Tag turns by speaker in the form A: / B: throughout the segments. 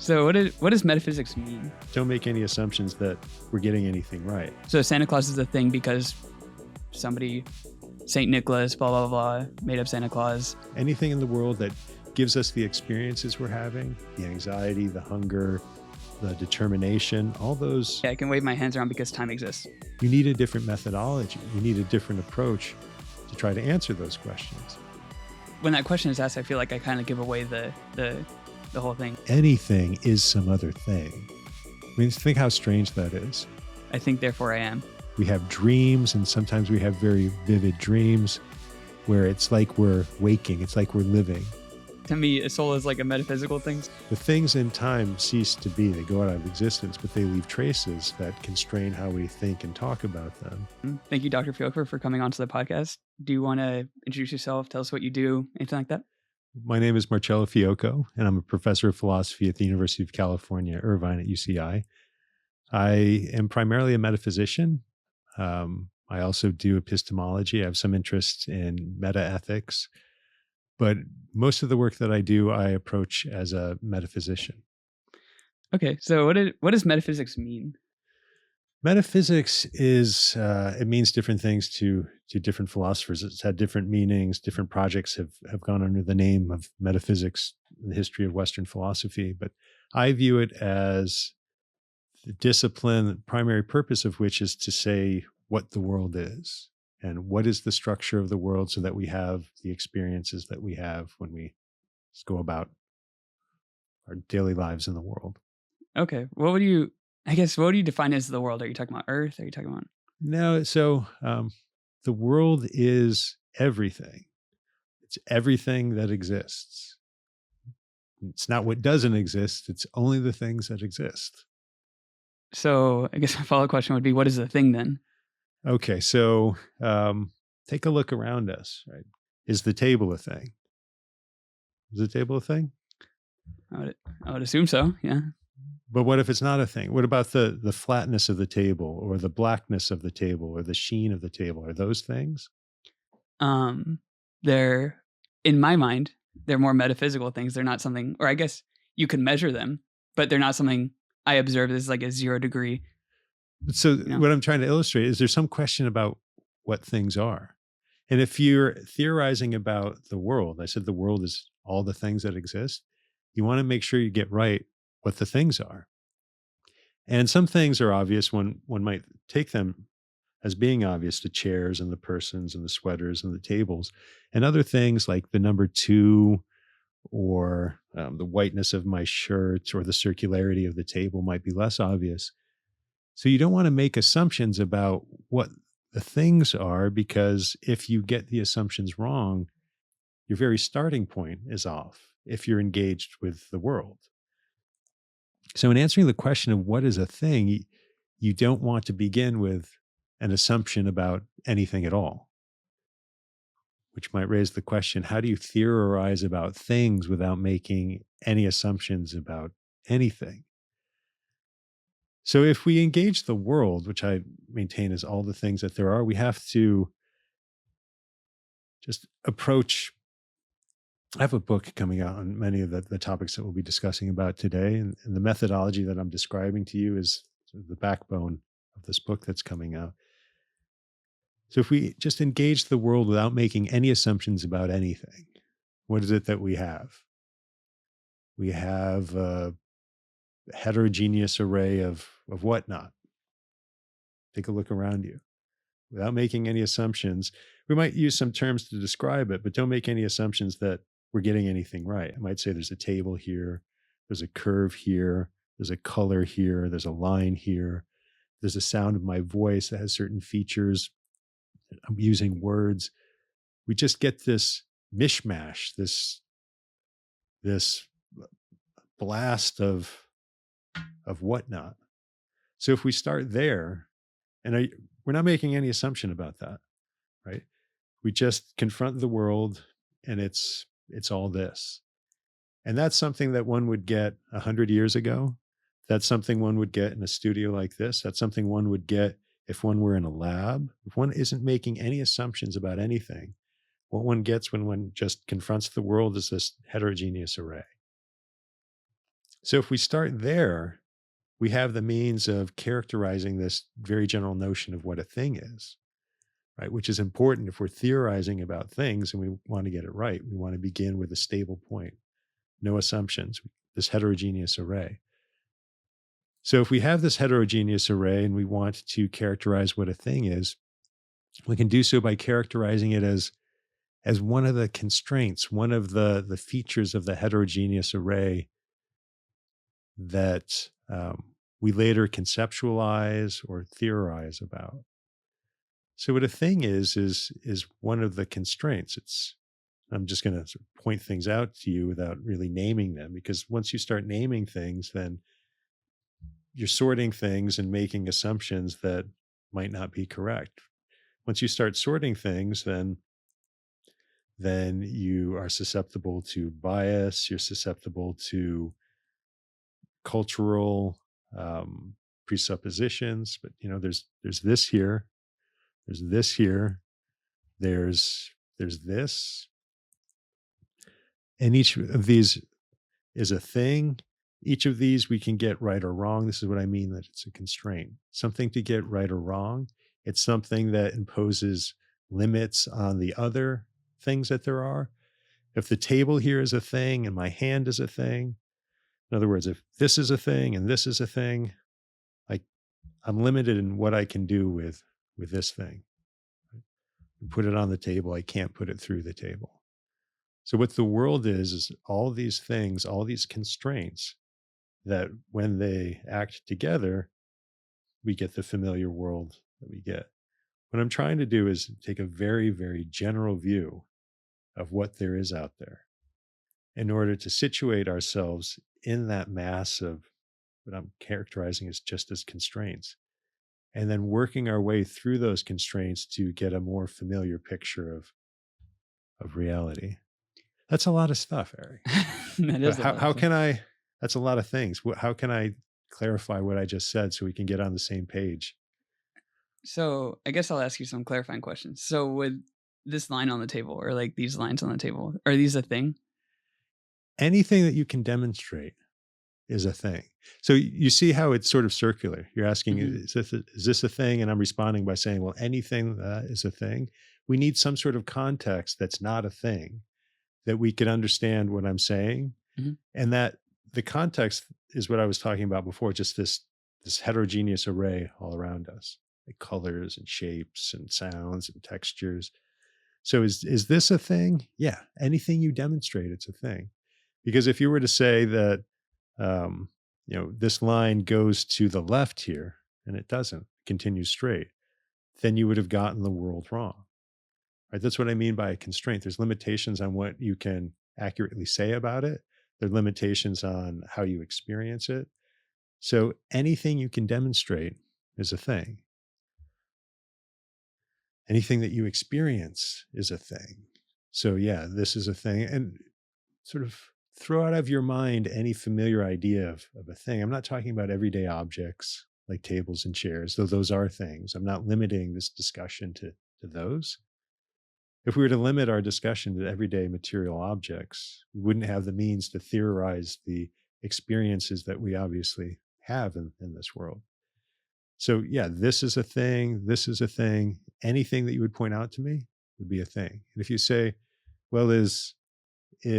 A: So what does metaphysics mean?
B: Don't make any assumptions that we're getting anything right.
A: So Santa Claus is a thing because somebody, St. Nicholas, blah, blah, blah, made up Santa Claus.
B: Anything in the world that gives us the experiences we're having, the anxiety, the hunger, the determination, all those.
A: Yeah, I can wave my hands around because time exists.
B: You need a different methodology. You need a different approach to try to answer those questions.
A: When that question is asked, I feel like I kind of give away the whole thing.
B: Anything is some other thing. I mean, think how strange that is.
A: I think, therefore I am.
B: We have dreams, and sometimes we have very vivid dreams where it's like we're waking, it's like we're living.
A: To me, a soul is like a metaphysical thing.
B: The things in time cease to be. They go out of existence, but they leave traces that constrain how we think and talk about them.
A: Thank you, Dr. Fiocco, for coming onto the podcast. Do you want to introduce yourself, tell us what you do, anything like that?
B: My name is Oreste Fiocco, and I'm a professor of philosophy at the University of California, Irvine at UCI. I am primarily a metaphysician. I also do epistemology. I have some interest in meta-ethics, but most of the work that I do, I approach as a metaphysician.
A: Okay, so what does metaphysics mean?
B: Metaphysics is, it means different things to different philosophers. It's had different meanings. Different projects have gone under the name of metaphysics in the history of Western philosophy. But I view it as the discipline, the primary purpose of which is to say what the world is and what is the structure of the world so that we have the experiences that we have when we just go about our daily lives in the world.
A: Okay, what would you define as the world? Are you talking about Earth? Are you talking about?
B: No, so the world is everything. It's everything that exists. It's not what doesn't exist. It's only the things that exist.
A: So I guess my follow-up question would be, what is the thing then?
B: Okay, so take a look around us, right? Is the table a thing? Is the table a thing?
A: I would assume so, yeah.
B: But what if it's not a thing? What about the flatness of the table or the blackness of the table or the sheen of the table? Are those things?
A: They're, in my mind, they're more metaphysical things. They're not something, or I guess you can measure them, but they're not something I observe as like a 0 degree.
B: So what I'm trying to illustrate is there's some question about what things are. And if you're theorizing about the world, I said the world is all the things that exist. You want to make sure you get right what the things are. And some things are obvious. One might take them as being obvious, the chairs and the persons and the sweaters and the tables. And other things like the number 2 or the whiteness of my shirt or the circularity of the table might be less obvious. So you don't want to make assumptions about what the things are, because if you get the assumptions wrong, your very starting point is off if you're engaged with the world. So in answering the question of what is a thing, you don't want to begin with an assumption about anything at all, which might raise the question, how do you theorize about things without making any assumptions about anything? So if we engage the world, which I maintain is all the things that there are, we have to just approach. I have a book coming out on many of the topics that we'll be discussing about today. And the methodology that I'm describing to you is the backbone of this book that's coming out. So if we just engage the world without making any assumptions about anything, what is it that we have? We have a heterogeneous array of whatnot. Take a look around you. Without making any assumptions, we might use some terms to describe it, but don't make any assumptions that we're getting anything right. I might say there's a table here, there's a curve here, there's a color here, there's a line here, there's a sound of my voice that has certain features. I'm using words. We just get this mishmash, this blast of whatnot. So if we start there, and we're not making any assumption about that, right? We just confront the world, and it's all this. And that's something that one would get 100 years ago. That's something one would get in a studio like this. That's something one would get if one were in a lab. If one isn't making any assumptions about anything, what one gets when one just confronts the world is this heterogeneous array. So if we start there, we have the means of characterizing this very general notion of what a thing is, right? Which is important if we're theorizing about things and we want to get it right. We want to begin with a stable point, no assumptions, this heterogeneous array. So if we have this heterogeneous array and we want to characterize what a thing is, we can do so by characterizing it as one of the constraints, one of the features of the heterogeneous array that we later conceptualize or theorize about. So what a thing is one of the constraints. I'm just going to point things out to you without really naming them, because once you start naming things, then you're sorting things and making assumptions that might not be correct. Once you start sorting things, then you are susceptible to bias, you're susceptible to cultural presuppositions. But there's this here, there's this here, there's this, and each of these is a thing. Each of these we can get right or wrong. This is what I mean that it's a constraint. Something to get right or wrong. It's something that imposes limits on the other things that there are. If the table here is a thing and my hand is a thing, in other words, if this is a thing and this is a thing, I'm limited in what I can do with this thing. You put it on the table, I can't put it through the table. So what the world is all these things, all these constraints that when they act together, we get the familiar world that we get. What I'm trying to do is take a very, very general view of what there is out there in order to situate ourselves in that mass of what I'm characterizing as just as constraints, and then working our way through those constraints to get a more familiar picture of reality. That's a lot of stuff, Eric.
A: That is
B: how can I, that's a lot of things. How can I clarify what I just said so we can get on the same page?
A: So I guess I'll ask you some clarifying questions. So with this line on the table, or like these lines on the table, are these a thing?
B: Anything that you can demonstrate is a thing. So you see how it's sort of circular. You're asking, is this a thing? And I'm responding by saying, well, anything is a thing. We need some sort of context that's not a thing that we can understand what I'm saying. And that the context is what I was talking about before, just this heterogeneous array all around us, like colors and shapes and sounds and textures. So is this a thing? Yeah. Anything you demonstrate, it's a thing. Because if you were to say that, this line goes to the left here and it doesn't, it continues straight, then you would have gotten the world wrong. Right? That's what I mean by a constraint. There's limitations on what you can accurately say about it. There are limitations on how you experience it. So anything you can demonstrate is a thing. Anything that you experience is a thing. So yeah, this is a thing. And sort of throw out of your mind any familiar idea of a thing. I'm not talking about everyday objects like tables and chairs, though those are things. I'm not limiting this discussion to those. If we were to limit our discussion to everyday material objects, we wouldn't have the means to theorize the experiences that we obviously have in this world. So yeah, this is a thing. This is a thing. Anything that you would point out to me would be a thing. And if you say, well, is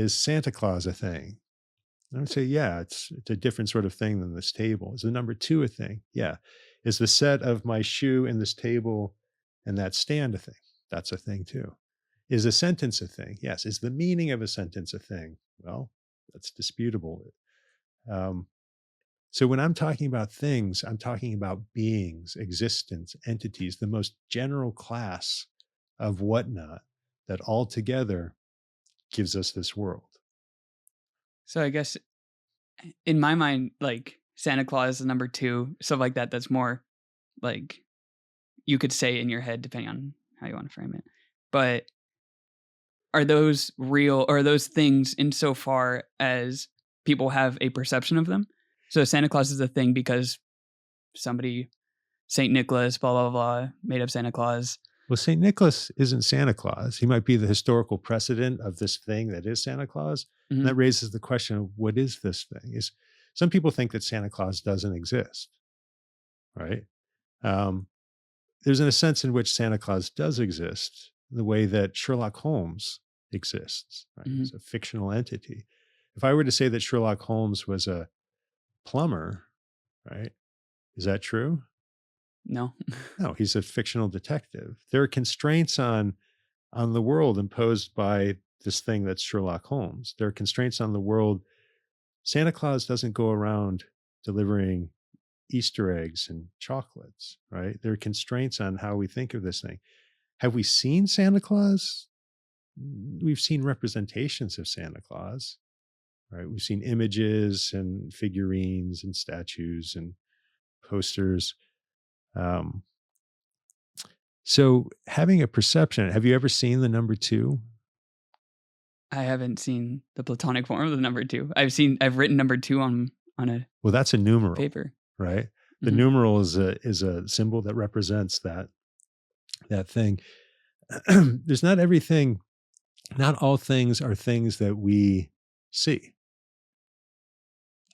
B: Santa Claus a thing? I would say, yeah, it's a different sort of thing than this table. Is the number 2 a thing? Yeah. Is the set of my shoe and this table and that stand a thing? That's a thing too. Is a sentence a thing? Yes. Is the meaning of a sentence a thing? Well, that's disputable. So when I'm talking about things, I'm talking about beings, existence, entities, the most general class of whatnot that all together gives us this world.
A: So I guess in my mind, like Santa Claus is number 2, stuff like that, that's more like you could say in your head, depending on how you want to frame it. But are those real, or are those things insofar as people have a perception of them? So Santa Claus is a thing because somebody, St. Nicholas, blah, blah, blah, made up Santa Claus.
B: Well, St. Nicholas isn't Santa Claus. He might be the historical precedent of this thing that is Santa Claus. And that raises the question of what is this thing? Some people think that Santa Claus doesn't exist, right? Um, there's in a sense in which Santa Claus does exist, the way that Sherlock Holmes exists, right?
A: Hmm.
B: He's a fictional entity. If I were to say that Sherlock Holmes was a plumber, right? Is that true?
A: No.
B: No, he's a fictional detective. There are constraints on the world imposed by this thing that's Sherlock Holmes. There are constraints on the world. Santa Claus doesn't go around delivering Easter eggs and chocolates, right? There are constraints on how we think of this thing. Have we seen Santa Claus? We've seen representations of Santa Claus, right? We've seen images and figurines and statues and posters. Um, so having a perception, have you ever seen the number two?
A: I haven't seen the platonic form of the number two. I've written number two on a
B: Well, that's a numeral,
A: paper.
B: right? The
A: Hmm.
B: numeral is a symbol that represents that thing. There's not everything, not all things are things that we see.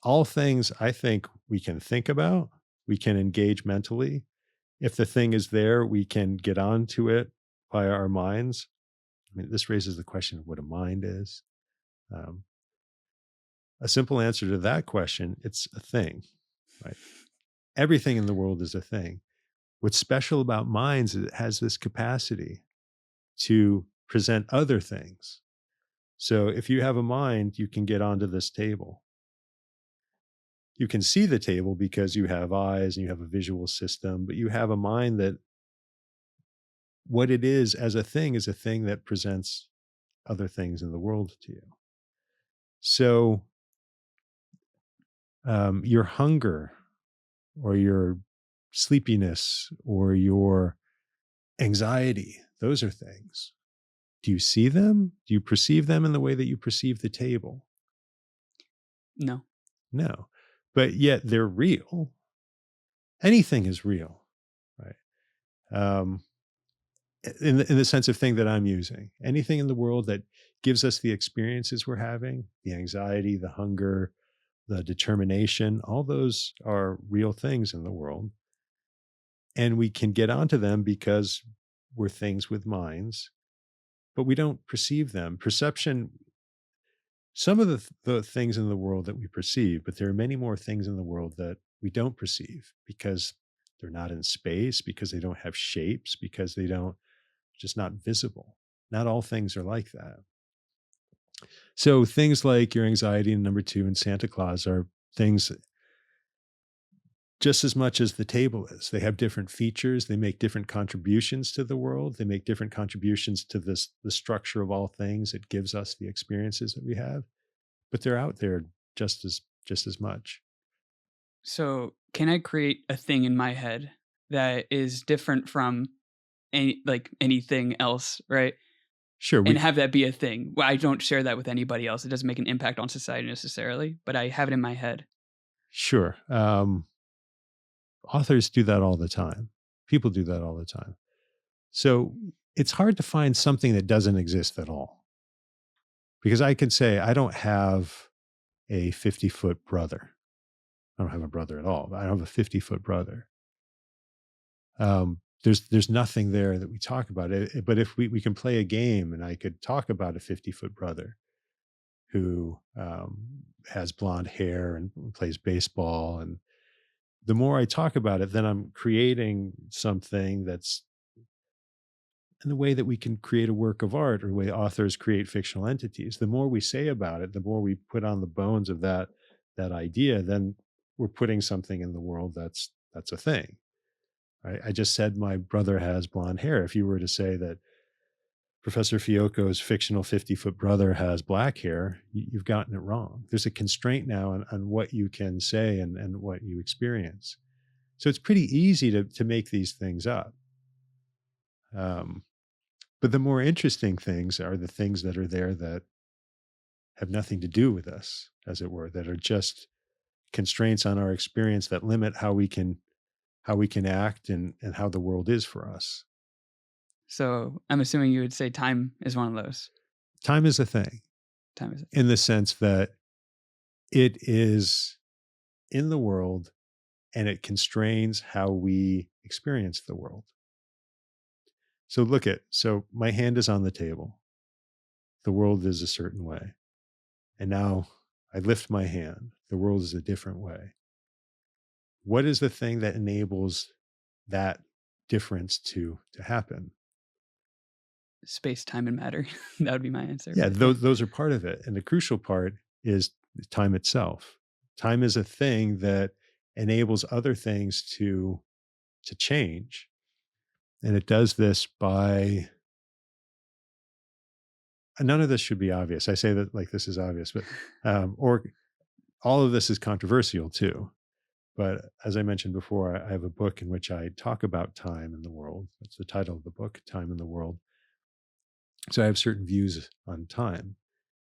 B: All things I think we can think about, we can engage mentally. If the thing is there, we can get onto it via our minds. I mean, this raises the question of what a mind is. Um, a simple answer to that question, it's a thing, right? Everything in the world is a thing. What's special about minds is it has this capacity to present other things. So if you have a mind, you can get onto this table. You can see the table because you have eyes and you have a visual system, but you have a mind that what it is as a thing is a thing that presents other things in the world to you. So your hunger or your sleepiness or your anxiety, those are things. Do you see them? Do you perceive them in the way that you perceive the table?
A: No.
B: No. But yet they're real. Anything is real, right? Um, in the sense of thing that I'm using. Anything in the world that gives us the experiences we're having, the anxiety, the hunger, the determination, all those are real things in the world. And we can get onto them because we're things with minds, but we don't perceive them. Perception, some of the things in the world that we perceive, but there are many more things in the world that we don't perceive because they're not in space, because they don't have shapes, because they don't, just not visible. Not all things are like that. So things like your anxiety and number two and Santa Claus are things just as much as the table is. They have different features. They make different contributions to the world. They make different contributions to the structure of all things. It gives us the experiences that we have, but they're out there just as much.
A: So can I create a thing in my head that is different from anything else, right?
B: Sure,
A: And have that be a thing. Well, I don't share that with anybody else. It doesn't make an impact on society necessarily, but I have it in my head.
B: sure. Authors do that all the time. People do that all the time. So it's hard to find something that doesn't exist at all. Because I can say, I don't have a 50-foot brother. I don't have a brother at all. But I don't have a 50-foot brother. There's nothing there that we talk about. But if we can play a game and I could talk about a 50-foot brother who has blonde hair and plays baseball, and the more I talk about it, then I'm creating something that's in the way that we can create a work of art or the way authors create fictional entities. The more we say about it, the more we put on the bones of that idea, then we're putting something in the world that's a thing. Right? I just said my brother has blonde hair. If you were to say that Professor Fiocco's fictional 50-foot brother has black hair, you've gotten it wrong. There's a constraint now on what you can say and what you experience. So it's pretty easy to make these things up. But the more interesting things are the things that are there that have nothing to do with us, as it were, that are just constraints on our experience that limit how we can act and how the world is for us.
A: So I'm assuming you would say time is one of those.
B: Time is a thing
A: Time is
B: in the sense that it is in the world, and it constrains how we experience the world. So so my hand is on the table. The world is a certain way. And now I lift my hand. The world is a different way. What is the thing that enables that difference to happen?
A: Space, time, and matter. That would be my answer.
B: Yeah,
A: But
B: those are part of it. And the crucial part is time itself. Time is a thing that enables other things to change. And it does this by, and none of this should be obvious. I say that like this is obvious, but or all of this is controversial too. But as I mentioned before, I have a book in which I talk about time in the world. That's the title of the book, Time in the World. So I have certain views on time.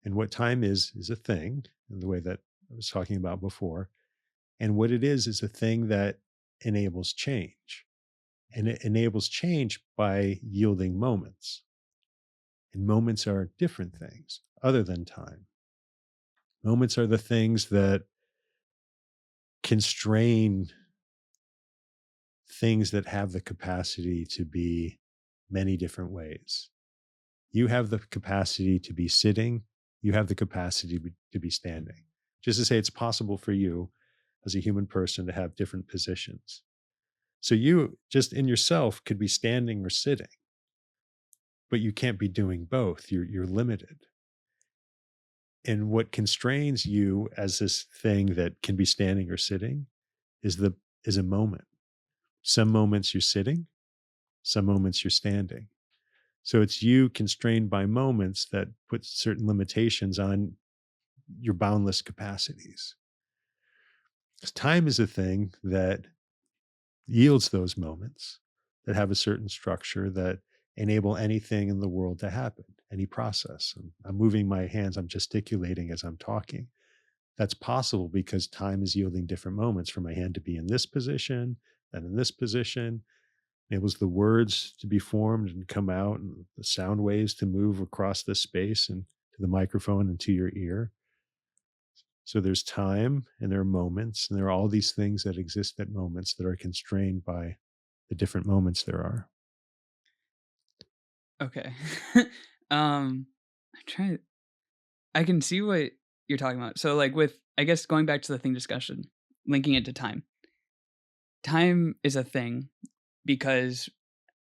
B: And what time is a thing, in the way that I was talking about before. And what it is a thing that enables change. And it enables change by yielding moments. And moments are different things other than time. Moments are the things that constrain things that have the capacity to be many different ways. You have the capacity to be sitting. You have the capacity to be standing. Just to say it's possible for you as a human person to have different positions. So you just in yourself could be standing or sitting, but you can't be doing both. You're limited. And what constrains you as this thing that can be standing or sitting is a moment. Some moments you're sitting, some moments you're standing. So it's you constrained by moments that put certain limitations on your boundless capacities. Time is a thing that yields those moments that have a certain structure that enable anything in the world to happen, any process. And I'm moving my hands, I'm gesticulating as I'm talking. That's possible because time is yielding different moments for my hand to be in this position, then in this position. Enables the words to be formed and come out, and the sound waves to move across the space and to the microphone and to your ear. So there's time and there are moments, and there are all these things that exist at moments that are constrained by the different moments there are.
A: okay. I'm trying. I can see what you're talking about. So, like, with I guess going back to the thing discussion, linking it to time. Time is a thing because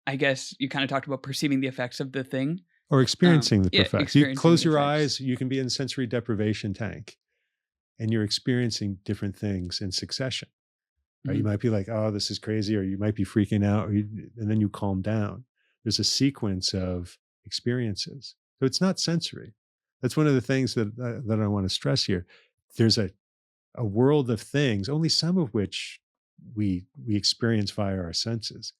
A: I guess you kind of talked about perceiving the effects of the thing.
B: Or experiencing the
A: Yeah,
B: perfect. You
A: experiencing
B: close
A: the
B: your
A: effects.
B: eyes, you can be in sensory deprivation tank and you're experiencing different things in succession. Right? You
A: Mhm.
B: might be like, oh, this is crazy, or you might be freaking out, and then you calm down. There's a sequence of experiences. So it's not sensory. That's one of the things that I want to stress here. There's a world of things, only some of which we experience via our senses.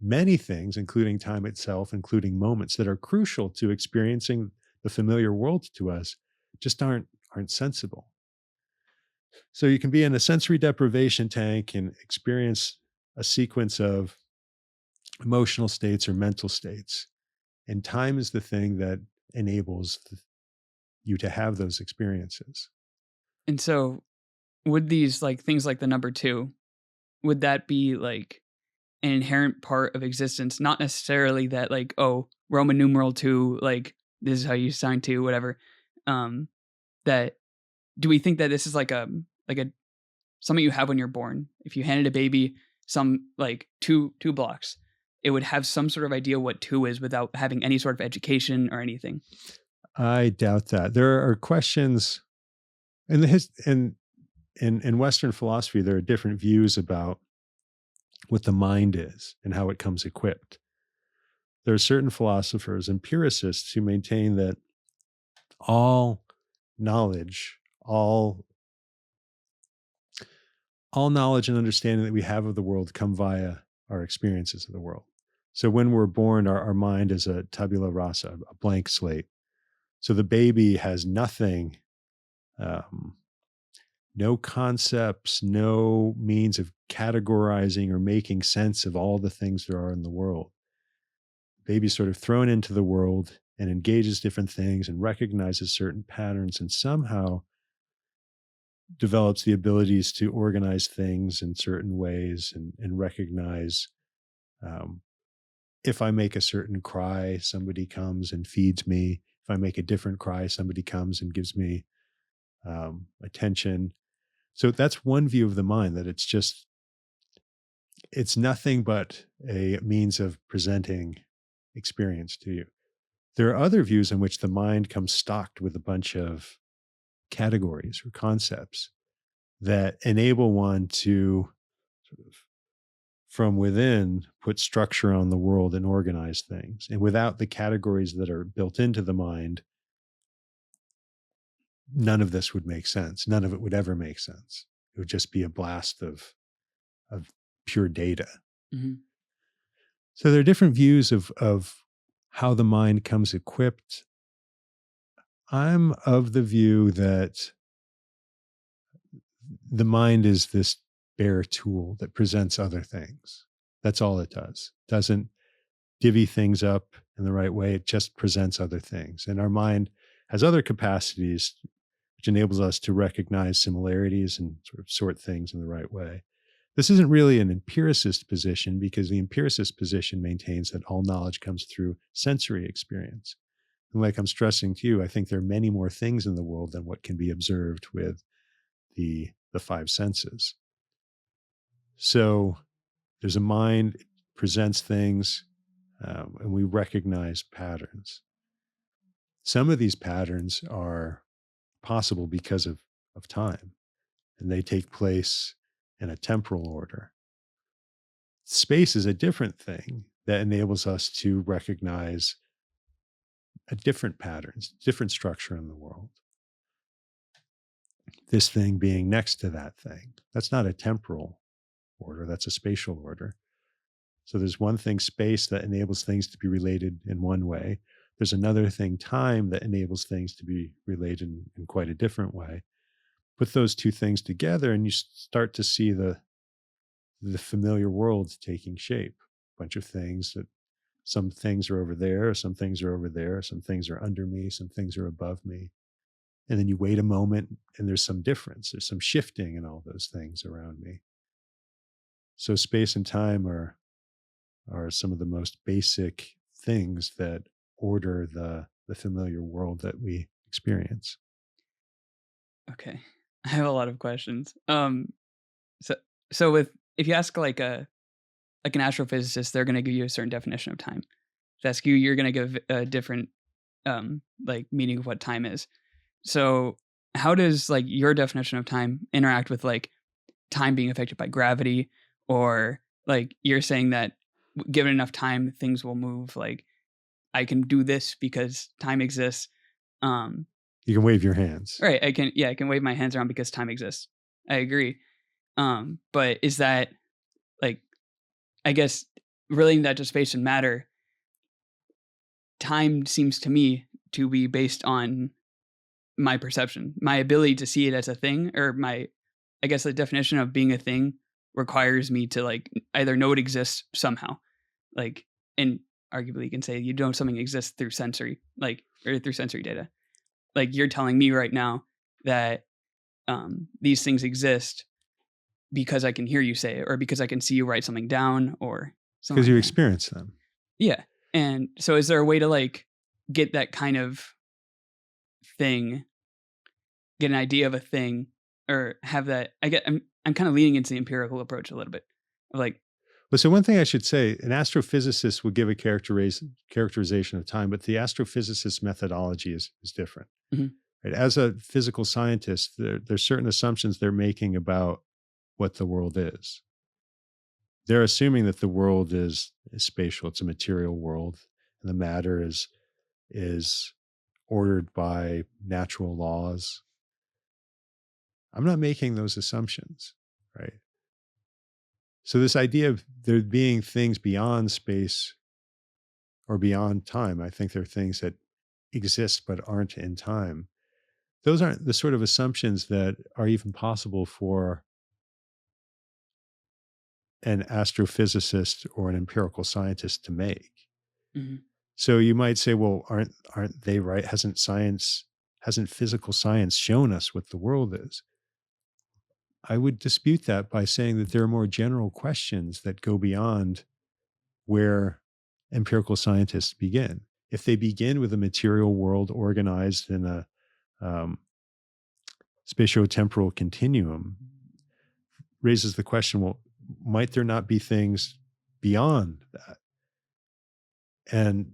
B: Many things, including time itself, including moments that are crucial to experiencing the familiar world to us, just aren't sensible. So you can be in a sensory deprivation tank and experience a sequence of emotional states or mental states. And time is the thing that enables you to have those experiences.
A: And so, would these like things like the number two, would that be like an inherent part of existence? Not necessarily that like, oh, Roman numeral two, like this is how you sign two, whatever. Um, that do we think that this is like a something you have when you're born? If you handed a baby some like two blocks, it would have some sort of idea what two is without having any sort of education or anything.
B: I doubt that. There are questions in in Western philosophy, there are different views about what the mind is and how it comes equipped. There are certain philosophers, empiricists, who maintain that all knowledge, all knowledge and understanding that we have of the world come via our experiences of the world. So when we're born, our mind is a tabula rasa, a blank slate. So the baby has nothing, no concepts, no means of categorizing or making sense of all the things there are in the world. Baby's sort of thrown into the world and engages different things and recognizes certain patterns, and somehow develops the abilities to organize things in certain ways and recognize, if I make a certain cry, somebody comes and feeds me. If I make a different cry, somebody comes and gives me attention. So that's one view of the mind, that it's nothing but a means of presenting experience to you. There are other views in which the mind comes stocked with a bunch of categories or concepts that enable one to sort of from within put structure on the world and organize things. And without the categories that are built into the mind, none of this would make sense. None of it would ever make sense. It would just be a blast of pure data.
A: Mm-hmm.
B: So there are different views of how the mind comes equipped. I'm of the view that the mind is this bare tool that presents other things. That's all it does. It doesn't divvy things up in the right way. It just presents other things. And our mind has other capacities which enables us to recognize similarities and sort of sort things in the right way. This isn't really an empiricist position, because the empiricist position maintains that all knowledge comes through sensory experience. And like I'm stressing to you, I think there are many more things in the world than what can be observed with the five senses. So there's a mind, it presents things, and we recognize patterns. Some of these patterns are possible because of time, and they take place in a temporal order. Space is a different thing that enables us to recognize a different patterns, different structure in the world. This thing being next to that thing. That's not a temporal order, that's a spatial order. So there's one thing, space, that enables things to be related in one way. There's another thing, time, that enables things to be related in quite a different way. Put those two things together and you start to see the familiar world taking shape. A bunch of things that some things are over there, some things are over there, some things are under me, some things are above me. And then you wait a moment and there's some difference. There's some shifting in all those things around me. So space and time are some of the most basic things that order the familiar world that we experience.
A: Okay. I have a lot of questions. So if you ask like an astrophysicist, they're going to give you a certain definition of time. If I ask you, you're going to give a different like meaning of what time is. So how does like your definition of time interact with like time being affected by gravity, or like you're saying that given enough time things will move, like I can do this because time exists.
B: You can wave your hands.
A: Right. I can wave my hands around because time exists. I agree. But is that like, I guess relating that to space and matter, time seems to me to be based on my perception, my ability to see it as a thing, or I guess the definition of being a thing requires me to like either know it exists somehow, like, and arguably you can say you know something exists through sensory, like, or through sensory data. Like you're telling me right now that these things exist because I can hear you say it, or because I can see you write something down, or something.
B: Because you experience them.
A: Yeah. And so is there a way to like get that kind of thing, get an idea of a thing, or have that? I'm kind of leaning into the empirical approach a little bit. Like,
B: well, so one thing I should say, an astrophysicist would give a characterization of time, but the astrophysicist methodology is different.
A: mm-hmm.
B: Right? As a physical scientist, there's certain assumptions they're making about what the world is. They're assuming that the world is spatial; it's a material world, and the matter is ordered by natural laws. I'm not making those assumptions, right? So this idea of there being things beyond space or beyond time, I think there are things that exist but aren't in time. Those aren't the sort of assumptions that are even possible for an astrophysicist or an empirical scientist to make.
A: Mm-hmm.
B: So you might say, well, aren't they right? Hasn't physical science shown us what the world is? I would dispute that by saying that there are more general questions that go beyond where empirical scientists begin. If they begin with a material world organized in a spatiotemporal continuum, raises the question, well, might there not be things beyond that? And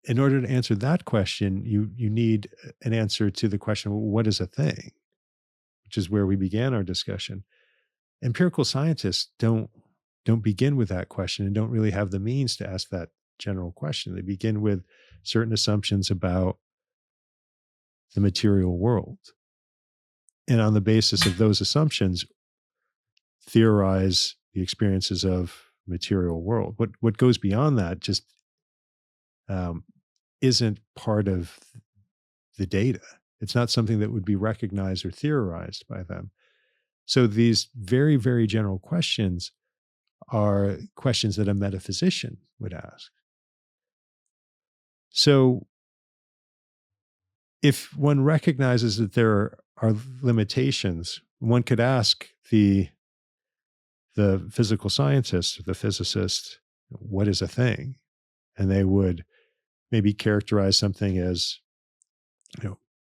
B: in order to answer that question, you need an answer to the question, well, what is a thing? Which is where we began our discussion. Empirical scientists don't begin with that question and don't really have the means to ask that general question. They begin with certain assumptions about the material world. And on the basis of those assumptions, theorize the experiences of material world. What goes beyond that just isn't part of the data. It's not something that would be recognized or theorized by them. So these very, very general questions are questions that a metaphysician would ask. So if one recognizes that there are limitations, one could ask the physical scientist, the physicist, what is a thing? And they would maybe characterize something as,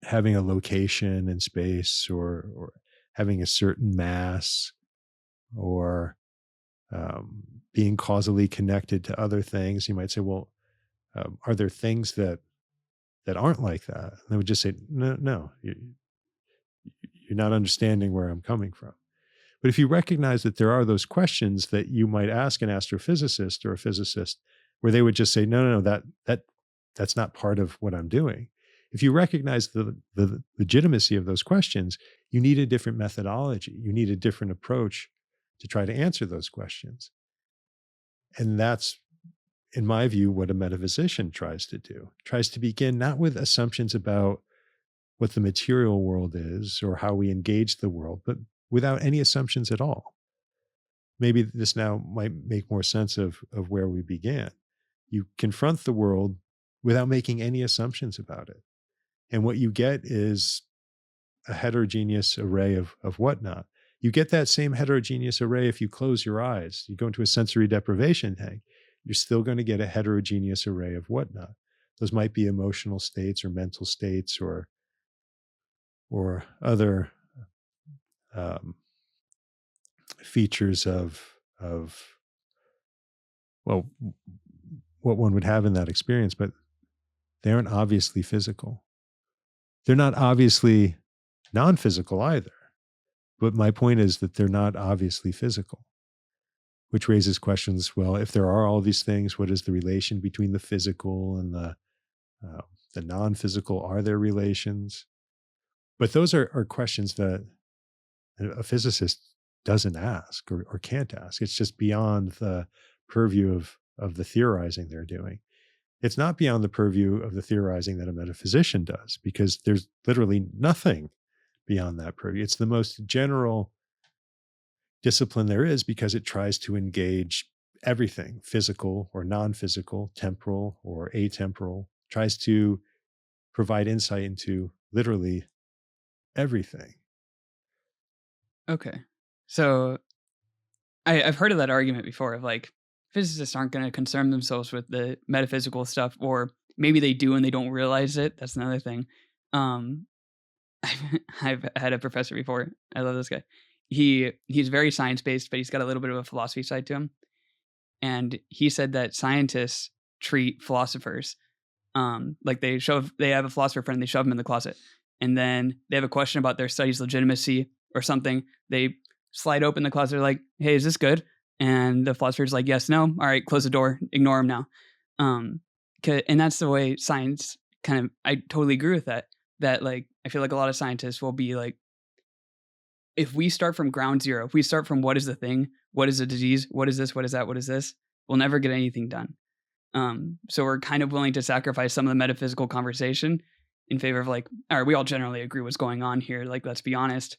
B: having a location in space, or having a certain mass, or being causally connected to other things. You might say, well, are there things that aren't like that? And they would just say, no, you're not understanding where I'm coming from. But if you recognize that there are those questions that you might ask an astrophysicist or a physicist, where they would just say, no, that's not part of what I'm doing. If you recognize the legitimacy of those questions, you need a different methodology. You need a different approach to try to answer those questions. And that's, in my view, what a metaphysician tries to do. Tries to begin not with assumptions about what the material world is or how we engage the world, but without any assumptions at all. Maybe this now might make more sense of where we began. You confront the world without making any assumptions about it. And what you get is a heterogeneous array of whatnot. You get that same heterogeneous array if you close your eyes. You go into a sensory deprivation tank, you're still going to get a heterogeneous array of whatnot. Those might be emotional states or mental states or other features of well, what one would have in that experience, but they aren't obviously physical. They're not obviously non-physical either. But my point is that they're not obviously physical, which raises questions. Well, if there are all these things, what is the relation between the physical and the non-physical? Are there relations? But those are questions that a physicist doesn't ask or can't ask. It's just beyond the purview of the theorizing they're doing. It's not beyond the purview of the theorizing that a metaphysician does, because there's literally nothing beyond that purview. It's the most general discipline there is because it tries to engage everything, physical or non-physical, temporal or atemporal, tries to provide insight into literally everything.
A: Okay. So I've heard of that argument before of like, physicists aren't going to concern themselves with the metaphysical stuff, or maybe they do and they don't realize it. That's another thing. I've had a professor before. I love this guy. He's very science-based, but he's got a little bit of a philosophy side to him. And he said that scientists treat philosophers like they have a philosopher friend, they shove him in the closet, and then they have a question about their study's legitimacy or something. They slide open the closet, they're like, hey, is this good? And the philosopher's like, yes, no. All right, close the door, ignore him now. And that's the way science kind of, I totally agree with that. That like, I feel like a lot of scientists will be like, if we start from ground zero, if we start from what is the thing, what is a disease, what is this, what is that, what is this, we'll never get anything done. So we're kind of willing to sacrifice some of the metaphysical conversation in favor of like, all right, we all generally agree what's going on here. Like, let's be honest.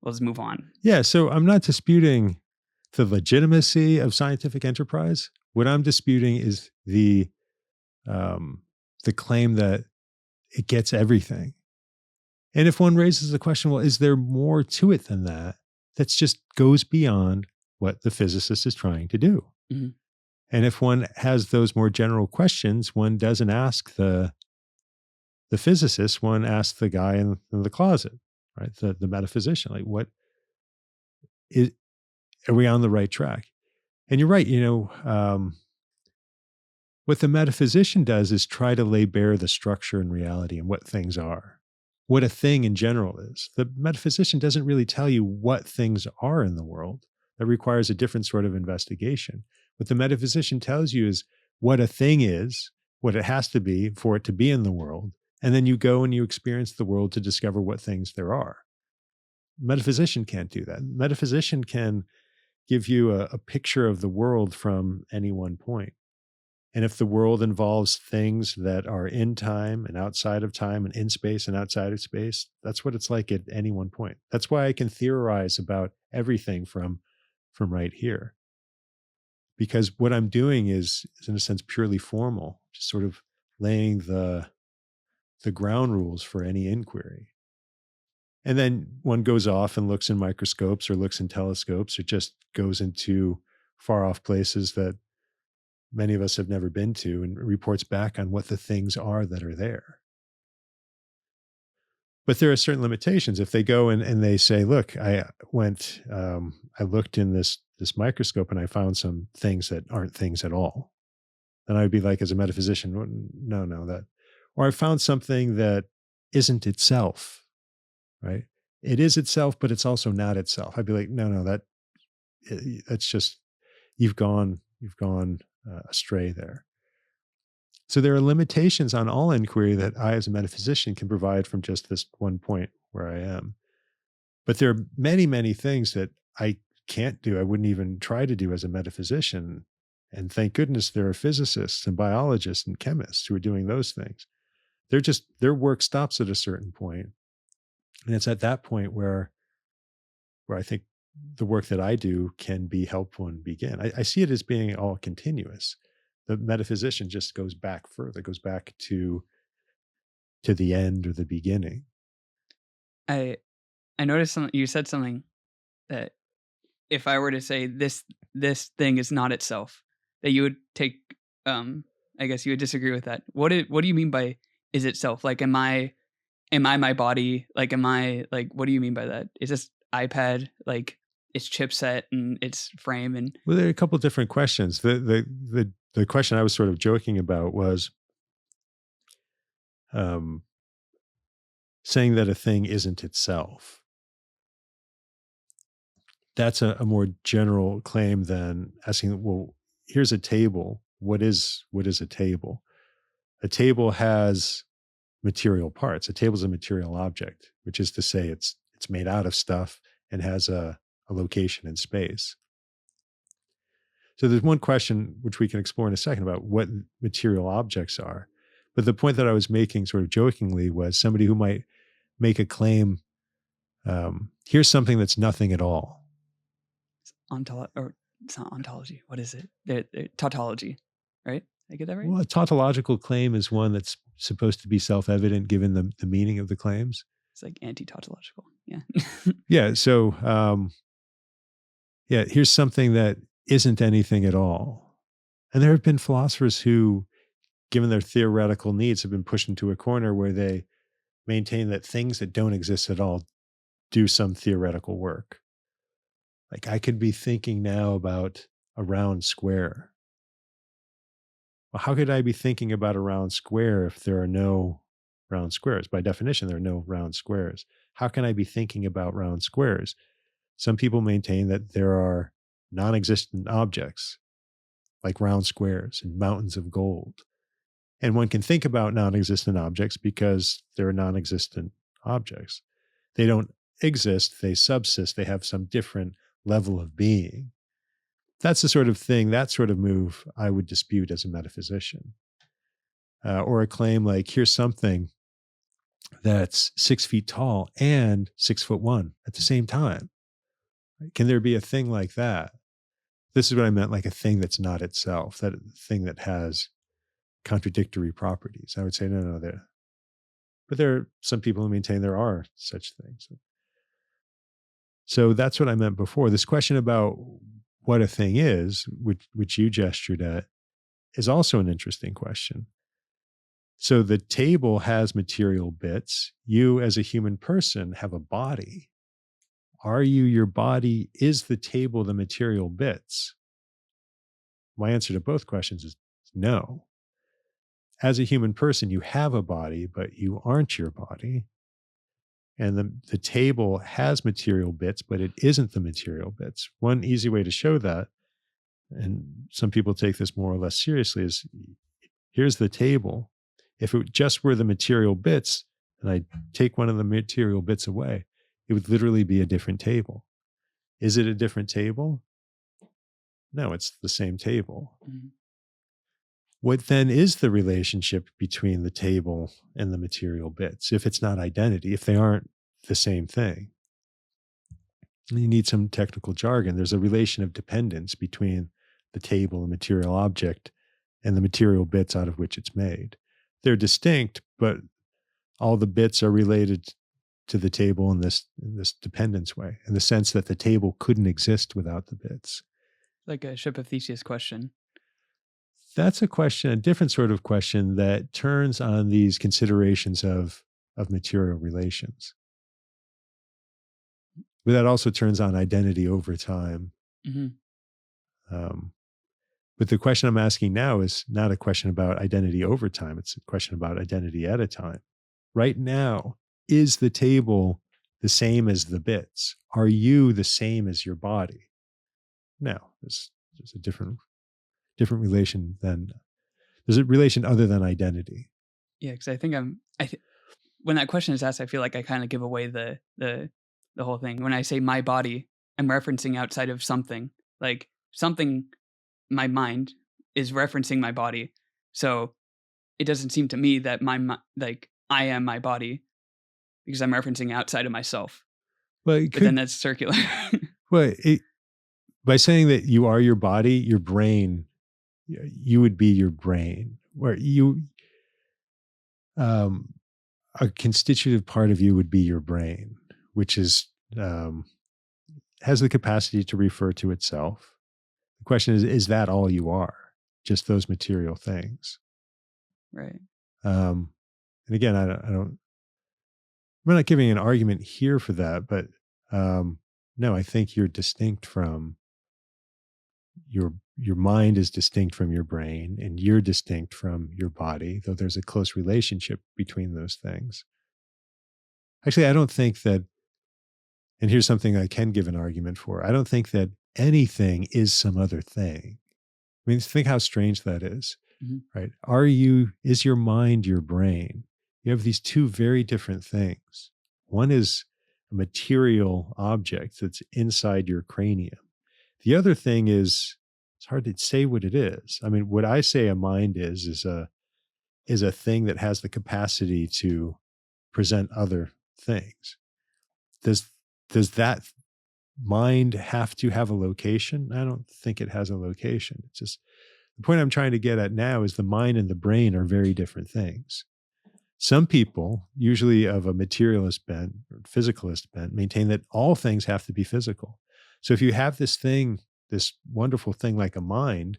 A: Let's move on.
B: Yeah. So I'm not disputing the legitimacy of scientific enterprise. What I'm disputing is the claim that it gets everything. And if one raises the question, well, is there more to it than that? that's just goes beyond what the physicist is trying to do.
A: Mm-hmm.
B: And if one has those more general questions, one doesn't ask the physicist, one asks the guy in the closet, right? The metaphysician, like, what is, are we on the right track? And you're right, what the metaphysician does is try to lay bare the structure and reality and what things are, what a thing in general is. The metaphysician doesn't really tell you what things are in the world. That requires a different sort of investigation. What the metaphysician tells you is what a thing is, what it has to be for it to be in the world. And then you go and you experience the world to discover what things there are. Metaphysician can't do that. Metaphysician can give you a picture of the world from any one point. And if the world involves things that are in time and outside of time and in space and outside of space, that's what it's like at any one point. That's why I can theorize about everything from right here. Because what I'm doing is in a sense purely formal, just sort of laying the ground rules for any inquiry. And then one goes off and looks in microscopes or looks in telescopes or just goes into far off places that many of us have never been to and reports back on what the things are that are there. But there are certain limitations. If they go and they say, look, I looked in this microscope and I found some things that aren't things at all. Then I'd be like, as a metaphysician, no, that, or I found something that isn't itself, right? It is itself, but it's also not itself. I'd be like, no, that's just, you've gone astray there. So there are limitations on all inquiry that I, as a metaphysician, can provide from just this one point where I am. But there are many, many things that I can't do. I wouldn't even try to do as a metaphysician. And thank goodness there are physicists and biologists and chemists who are doing those things. Their work stops at a certain point. And it's at that point where I think the work that I do can be helpful and begin. I see it as being all continuous. The metaphysician just goes back further, goes back to the end or the beginning.
A: I noticed you said something that if I were to say this thing is not itself, that you would take, I guess you would disagree with that. What do you mean by is itself? Like, am I my body? Like, am I, like, what do you mean by that? Is this iPad like its chipset and its frame? And
B: well, there are a couple of different questions. The question I was sort of joking about was saying that a thing isn't itself. That's a more general claim than asking, well, here's a table. What is a table? A table has material parts. A table is a material object, which is to say it's made out of stuff and has a location in space. So there's one question which we can explore in a second about what material objects are. But the point that I was making sort of jokingly was somebody who might make a claim, here's something that's nothing at all.
A: It's not ontology. What is it? Tautology, right? I get that right?
B: Well, a tautological claim is one that's supposed to be self-evident given the meaning of the claims.
A: It's like anti-tautological. Yeah.
B: Yeah. So, here's something that isn't anything at all. And there have been philosophers who, given their theoretical needs, have been pushed into a corner where they maintain that things that don't exist at all do some theoretical work. Like, I could be thinking now about a round square. Well, how could I be thinking about a round square if there are no round squares? By definition, there are no round squares. How can I be thinking about round squares? Some people maintain that there are non-existent objects like round squares and mountains of gold. And one can think about non-existent objects because they're non-existent objects. They don't exist, they subsist, they have some different level of being. That's the sort of thing, that sort of move I would dispute as a metaphysician. Or a claim like, here's something that's 6 feet tall and 6'1" at the same time. Can there be a thing like that? This is what I meant, like a thing that's not itself, that thing that has contradictory properties. I would say, no, but there are some people who maintain there are such things. So that's what I meant before. This question about what a thing is, which you gestured at, is also an interesting question. So the table has material bits. You as a human person have a body. Are you your body? Is the table the material bits? My answer to both questions is no. As a human person, you have a body, but you aren't your body. And the table has material bits, but it isn't the material bits. One easy way to show that, and some people take this more or less seriously, is here's the table. If it just were the material bits, and I take one of the material bits away, it would literally be a different table. Is it a different table? No, it's the same table.
A: Mm-hmm.
B: What then is the relationship between the table and the material bits, if it's not identity, if they aren't the same thing? You need some technical jargon. There's a relation of dependence between the table, the material object, and the material bits out of which it's made. They're distinct, but all the bits are related to the table in this dependence way, in the sense that the table couldn't exist without the bits.
A: Like a ship of Theseus question.
B: That's a question, a different sort of question that turns on these considerations of material relations. But that also turns on identity over time.
A: Mm-hmm.
B: But the question I'm asking now is not a question about identity over time. It's a question about identity at a time. Right now, is the table the same as the bits? Are you the same as your body? No, there's a different relation than, there's a relation other than identity.
A: Yeah, because I think when that question is asked, I feel like I kind of give away the whole thing. When I say my body, I'm referencing outside of something. Like something, my mind is referencing my body. So it doesn't seem to me that I am my body because I'm referencing outside of myself. But then that's circular.
B: Well, by saying that you are your body, your brain, you would be your brain, where a constitutive part of you would be your brain, which is has the capacity to refer to itself. The question is that all you are? Just those material things?
A: Right.
B: And again, I'm not giving an argument here for that, but no, I think you're distinct from your mind is distinct from your brain, and you're distinct from your body, though there's a close relationship between those things. Actually, I don't think that, and here's something I can give an argument for, I don't think that anything is some other thing. I mean, think how strange that is,
A: mm-hmm.
B: right? Is your mind your brain? You have these two very different things. One is a material object that's inside your cranium. The other thing is, it's hard to say what it is. I mean, what I say a mind is a thing that has the capacity to present other things. Does that mind have to have a location? I don't think it has a location. It's just, the point I'm trying to get at now is the mind and the brain are very different things. Some people, usually of a materialist bent or physicalist bent, maintain that all things have to be physical. So if you have this thing, this wonderful thing like a mind,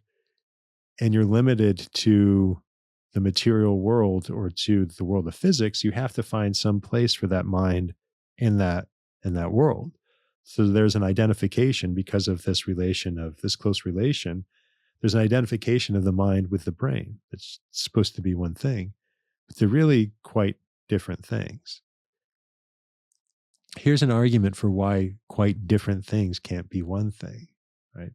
B: and you're limited to the material world or to the world of physics, you have to find some place for that mind in that world. So there's an identification because of this relation, of this close relation. There's an identification of the mind with the brain. It's supposed to be one thing, but they're really quite different things. Here's an argument for why quite different things can't be one thing, right?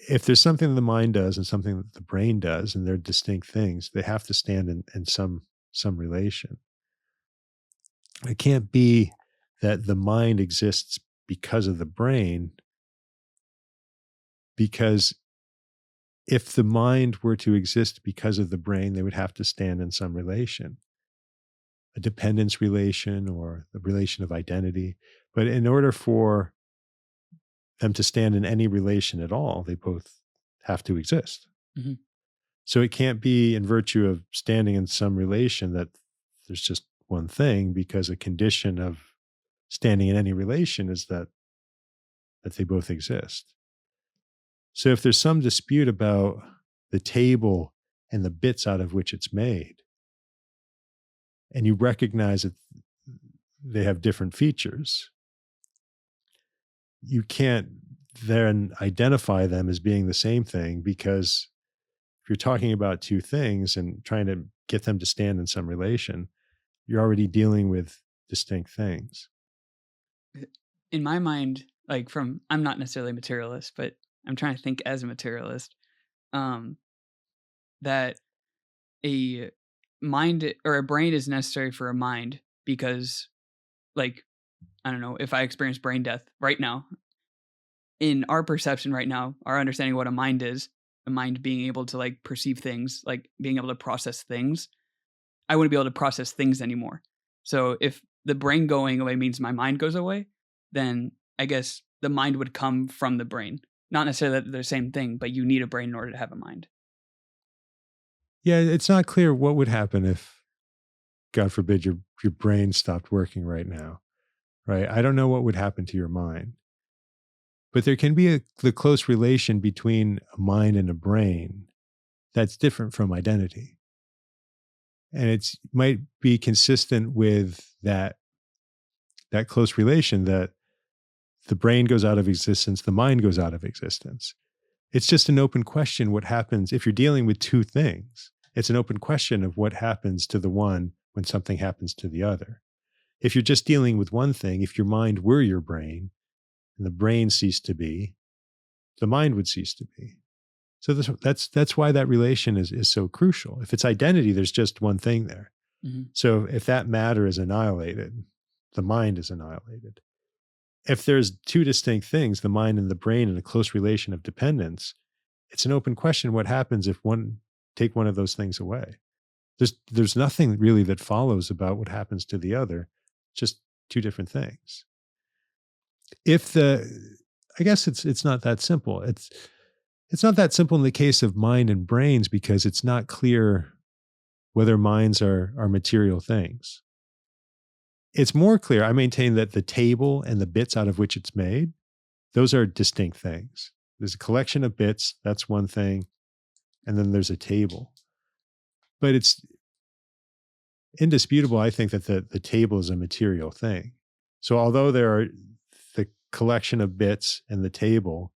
B: If there's something the mind does and something that the brain does, and they're distinct things, they have to stand in some relation. It can't be that the mind exists because of the brain, because if the mind were to exist because of the brain, they would have to stand in some relation, a dependence relation or the relation of identity. But in order for them to stand in any relation at all, they both have to exist.
A: Mm-hmm.
B: So it can't be in virtue of standing in some relation that there's just one thing, because a condition of standing in any relation is that they both exist. So if there's some dispute about the table and the bits out of which it's made, and you recognize that they have different features, you can't then identify them as being the same thing, because if you're talking about two things and trying to get them to stand in some relation, you're already dealing with distinct things.
A: In my mind, like I'm not necessarily a materialist, but I'm trying to think as a materialist, that a mind or a brain is necessary for a mind because, like, I don't know, if I experience brain death right now, in our perception right now, our understanding of what a mind is, a mind being able to like perceive things, like being able to process things, I wouldn't be able to process things anymore. So if the brain going away means my mind goes away, then I guess the mind would come from the brain. Not necessarily that they're the same thing, but you need a brain in order to have a mind.
B: Yeah, it's not clear what would happen if, God forbid, your brain stopped working right now, right? I don't know what would happen to your mind. But there can be the close relation between a mind and a brain that's different from identity. And it might be consistent with that close relation, that the brain goes out of existence, the mind goes out of existence. It's just an open question what happens if you're dealing with two things. It's an open question of what happens to the one when something happens to the other. If you're just dealing with one thing, if your mind were your brain and the brain ceased to be, the mind would cease to be. So that's why that relation is so crucial. If it's identity, there's just one thing there.
A: Mm-hmm.
B: So if that matter is annihilated, the mind is annihilated. If there's two distinct things, the mind and the brain, in a close relation of dependence, it's an open question what happens if take one of those things away. There's nothing really that follows about what happens to the other, just two different things. I guess it's not that simple. It's not that simple in the case of mind and brains, because it's not clear whether minds are material things. It's more clear, I maintain, that the table and the bits out of which it's made, those are distinct things. There's a collection of bits, that's one thing, and then there's a table. But it's indisputable, I think, that the table is a material thing. So although there are the collection of bits and the table,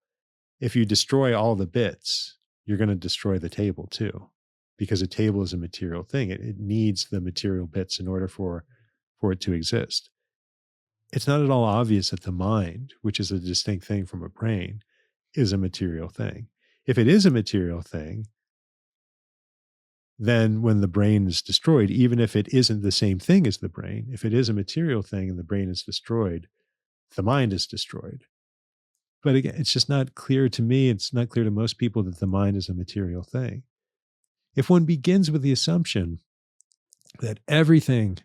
B: if you destroy all the bits, you're going to destroy the table too, because a table is a material thing. It needs the material bits in order for it to exist. It's not at all obvious that the mind, which is a distinct thing from a brain, is a material thing. If it is a material thing, then when the brain is destroyed, even if it isn't the same thing as the brain, if it is a material thing and the brain is destroyed, the mind is destroyed. But again, it's just not clear to me, it's not clear to most people that the mind is a material thing. If one begins with the assumption that everything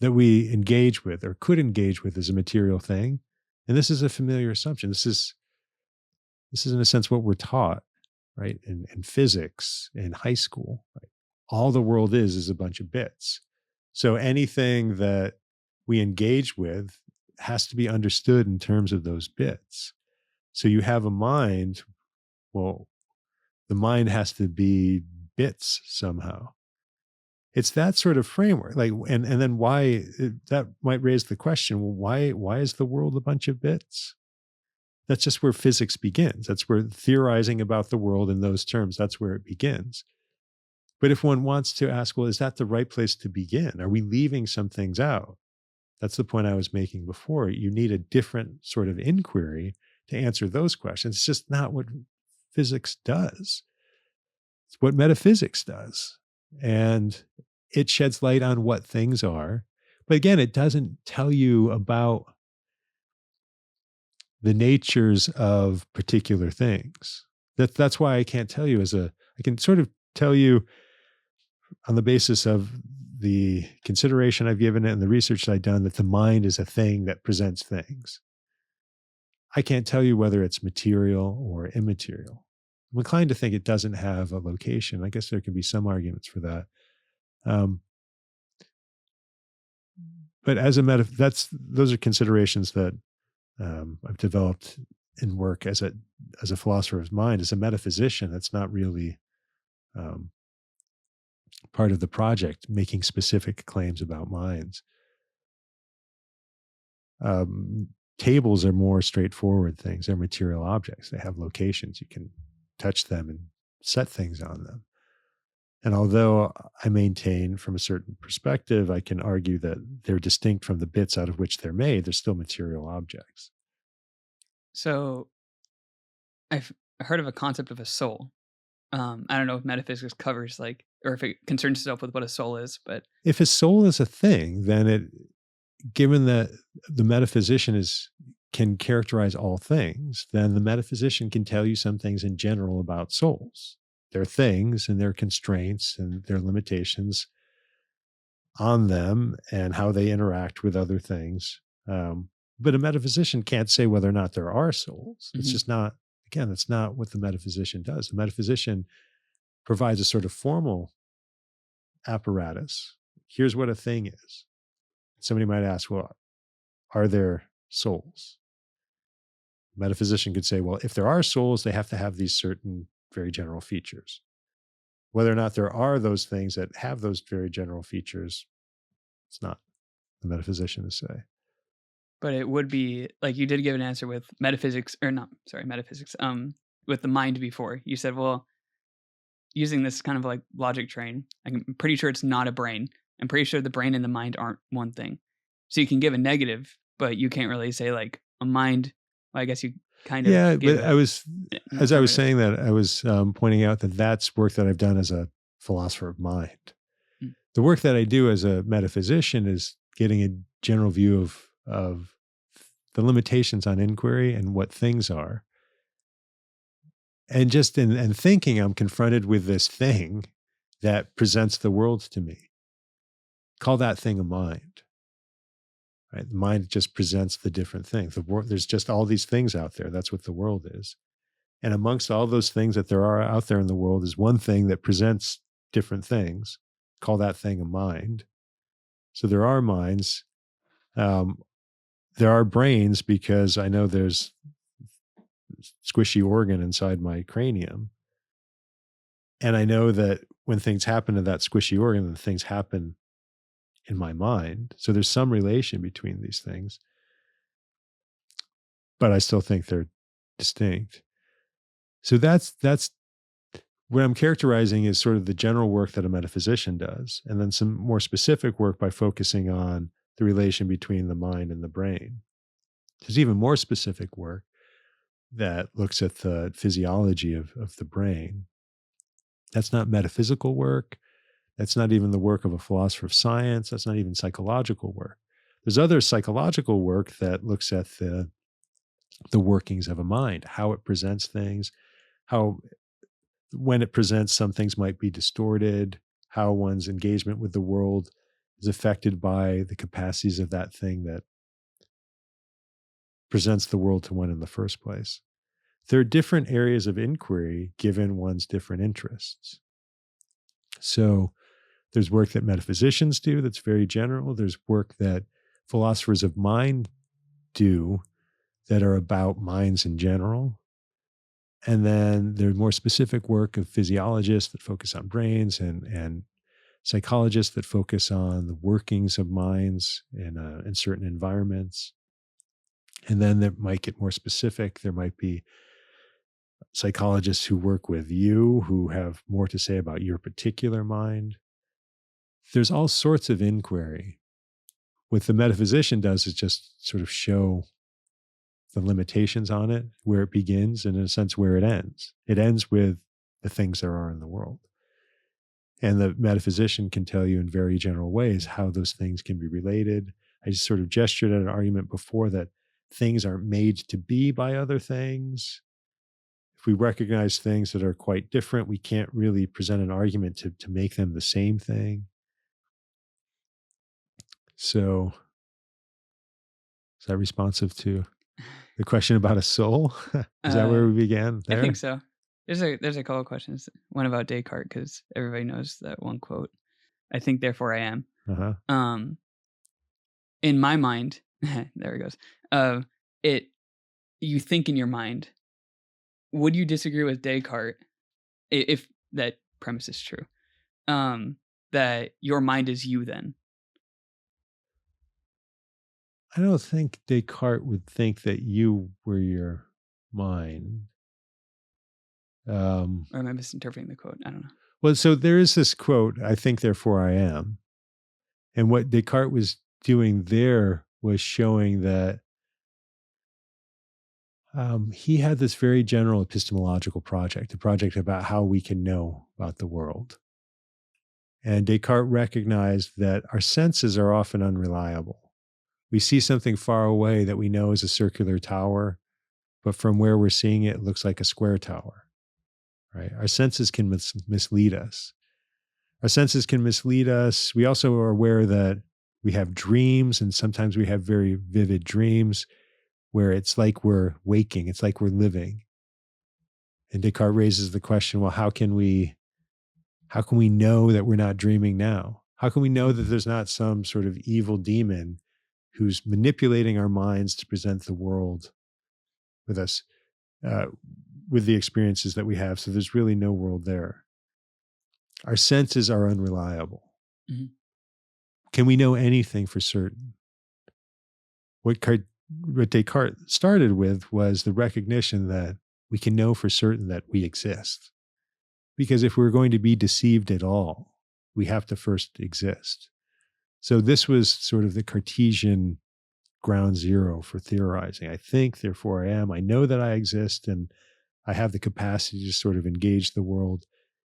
B: that we engage with or could engage with is a material thing, and this is a familiar assumption, this is in a sense what we're taught, right? In physics, in high school, right? All the world is a bunch of bits. So anything that we engage with has to be understood in terms of those bits. So you have a mind, well, the mind has to be bits somehow. It's that sort of framework. Like, and then why that might raise the question, well, why is the world a bunch of bits? That's just where physics begins. That's where theorizing about the world in those terms, that's where it begins. But if one wants to ask, well, is that the right place to begin? Are we leaving some things out? That's the point I was making before. You need a different sort of inquiry to answer those questions. It's just not what physics does. It's what metaphysics does. And it sheds light on what things are. But again, it doesn't tell you about the natures of particular things. That's why I can't tell you I can sort of tell you on the basis of the consideration I've given it and the research that I've done, that the mind is a thing that presents things. I can't tell you whether it's material or immaterial. I'm inclined to think it doesn't have a location. I guess there can be some arguments for that. But those are considerations that I've developed in work as a philosopher of mind. As a metaphysician, that's not really um, part of the project, making specific claims about minds. Tables are more straightforward things. They're material objects. They have locations. You can touch them and set things on them. And although I maintain from a certain perspective, I can argue that they're distinct from the bits out of which they're made, they're still material objects.
A: So I've heard of a concept of a soul. I don't know if metaphysics covers or if it concerns itself with what a soul is, but
B: if a soul is a thing, then given that the metaphysician can characterize all things, then the metaphysician can tell you some things in general about souls, their things and their constraints and their limitations on them and how they interact with other things. But a metaphysician can't say whether or not there are souls. It's just not, again, that's not what the metaphysician does. The metaphysician provides a sort of formal apparatus. Here's what a thing is. Somebody might ask, well, are there souls? A metaphysician could say, well, if there are souls, they have to have these certain very general features. Whether or not there are those things that have those very general features, it's not the metaphysician to say.
A: But it would be like you did give an answer with metaphysics, with the mind before. You said, well, using this kind of like logic train, I'm pretty sure it's not a brain. I'm pretty sure the brain and the mind aren't one thing. So you can give a negative, but you can't really say like a mind. Well, I guess you kind of.
B: Yeah, but I was saying that, I was pointing out that that's work that I've done as a philosopher of mind. The work that I do as a metaphysician is getting a general view of the limitations on inquiry and what things are. And just in thinking, I'm confronted with this thing that presents the world to me. Call that thing a mind. Right? The mind just presents the different things. There's just all these things out there. That's what the world is. And amongst all those things that there are out there in the world is one thing that presents different things. Call that thing a mind. So there are minds. There are brains, because I know there's squishy organ inside my cranium. And I know that when things happen to that squishy organ, then things happen in my mind. So there's some relation between these things. But I still think they're distinct. So that's what I'm characterizing is sort of the general work that a metaphysician does, and then some more specific work by focusing on the relation between the mind and the brain. There's even more specific work that looks at the physiology of the brain. That's not metaphysical work. That's not even the work of a philosopher of science. That's not even psychological work. There's other psychological work that looks at the workings of a mind, how it presents things, how when it presents, some things might be distorted, how one's engagement with the world is affected by the capacities of that thing that presents the world to one in the first place. There are different areas of inquiry given one's different interests. So there's work that metaphysicians do that's very general. There's work that philosophers of mind do that are about minds in general. And then there's more specific work of physiologists that focus on brains and psychologists that focus on the workings of minds in certain environments. And then there might get more specific. There might be psychologists who work with you, who have more to say about your particular mind. There's all sorts of inquiry. What the metaphysician does is just sort of show the limitations on it, where it begins, and in a sense where it ends. It ends with the things there are in the world. And the metaphysician can tell you in very general ways how those things can be related. I just sort of gestured at an argument before that things aren't made to be by other things. If we recognize things that are quite different, we can't really present an argument to make them the same thing. So, is that responsive to the question about a soul? Is that where we began? There?
A: I think so. There's a couple of questions. One about Descartes, because everybody knows that one quote. I think, therefore I am.
B: Uh-huh.
A: in my mind, there it goes. You think in your mind. Would you disagree with Descartes if that premise is true? That your mind is you then?
B: I don't think Descartes would think that you were your mind.
A: Or am I misinterpreting the quote? I don't know.
B: Well, so there is this quote, I think, therefore I am. And what Descartes was doing there was showing that he had this very general epistemological project, a project about how we can know about the world. And Descartes recognized that our senses are often unreliable. We see something far away that we know is a circular tower, but from where we're seeing it, it looks like a square tower, right? Our senses can mislead us. Our senses can mislead us. We also are aware that we have dreams, and sometimes we have very vivid dreams where it's like we're waking, it's like we're living. And Descartes raises the question, well, how can we know that we're not dreaming now? How can we know that there's not some sort of evil demon who's manipulating our minds to present the world with us, with the experiences that we have? So there's really no world there. Our senses are unreliable. Mm-hmm. Can we know anything for certain? What Descartes started with was the recognition that we can know for certain that we exist. Because if we're going to be deceived at all, we have to first exist. So this was sort of the Cartesian ground zero for theorizing. I think, therefore I am. I know that I exist, and I have the capacity to sort of engage the world,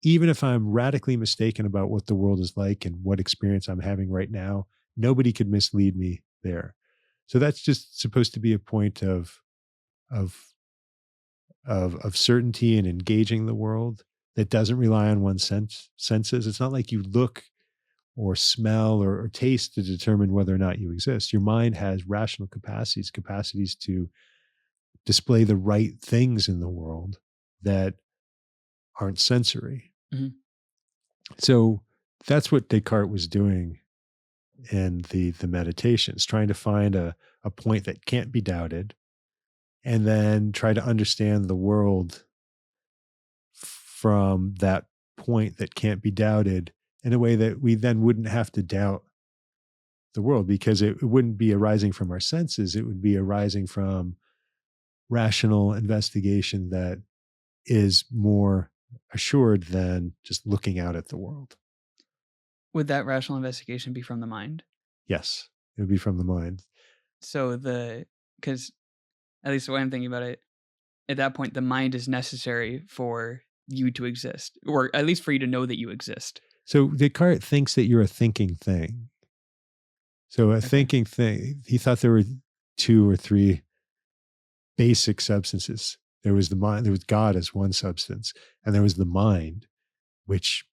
B: even if I'm radically mistaken about what the world is like and what experience I'm having right now. Nobody could mislead me there. So that's just supposed to be a point of certainty and engaging the world that doesn't rely on one's senses. It's not like you look or smell or taste to determine whether or not you exist. Your mind has rational capacities to display the right things in the world that aren't sensory. Mm-hmm. So that's what Descartes was doing in the meditations, trying to find a point that can't be doubted, and then try to understand the world from that point that can't be doubted in a way that we then wouldn't have to doubt the world, because it wouldn't be arising from our senses. It would be arising from rational investigation that is more assured than just looking out at the world.
A: Would that rational investigation be from the mind?
B: Yes, it would be from the mind.
A: So because at least the way I'm thinking about it, at that point, the mind is necessary for you to exist, or at least for you to know that you exist.
B: So Descartes thinks that you're a thinking thing. So thinking thing, he thought there were 2 or 3 basic substances. There was the mind, there was God as one substance, and there was the mind, which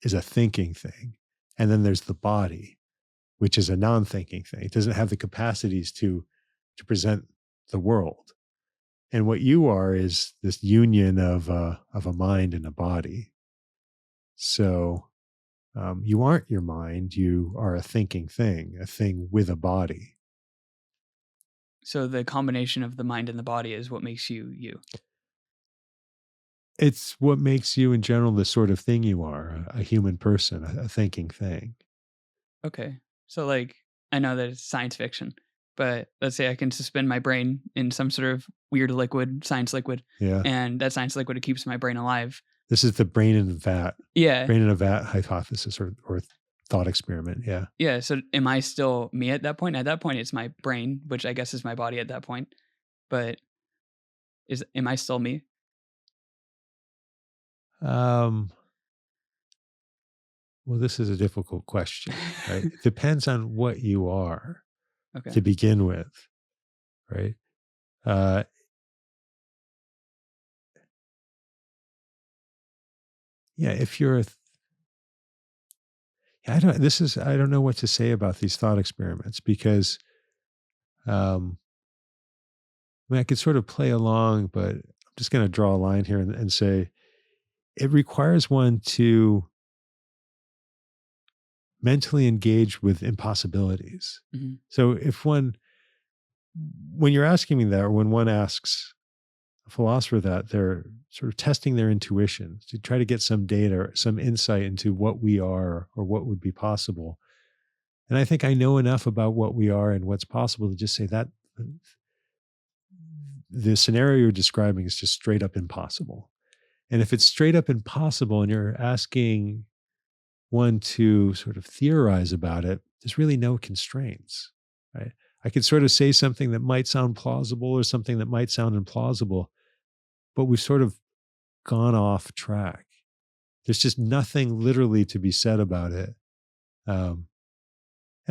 B: is a thinking thing. And then there's the body, which is a non-thinking thing. It doesn't have the capacities to present the world. And what you are is this union of a mind and a body. So you aren't your mind, you are a thinking thing, a thing with a body.
A: So the combination of the mind and the body is what makes you you.
B: It's what makes you in general the sort of thing you are, a human person, a thinking thing.
A: Okay. So I know that it's science fiction, but let's say I can suspend my brain in some sort of weird liquid, science liquid.
B: Yeah.
A: And that science liquid, it keeps my brain alive.
B: This is the brain in a vat.
A: Yeah.
B: Brain in a vat hypothesis or thought experiment. Yeah.
A: Yeah. So am I still me at that point? At that point, it's my brain, which I guess is my body at that point. But am I still me?
B: Well, this is a difficult question, right? It depends on what you are to begin with, right? Yeah, if you're I don't know what to say about these thought experiments, because I could sort of play along, but I'm just going to draw a line here and say it requires one to mentally engaged with impossibilities.
A: Mhm.
B: So when you're asking me that, or when one asks a philosopher that, they're sort of testing their intuition to try to get some data or some insight into what we are or what would be possible. And I think I know enough about what we are and what's possible to just say that the scenario you're describing is just straight up impossible. And if it's straight up impossible and you're asking one to sort of theorize about it, there's really no constraints, right? I could sort of say something that might sound plausible or something that might sound implausible, but we've sort of gone off track. There's just nothing literally to be said about it. And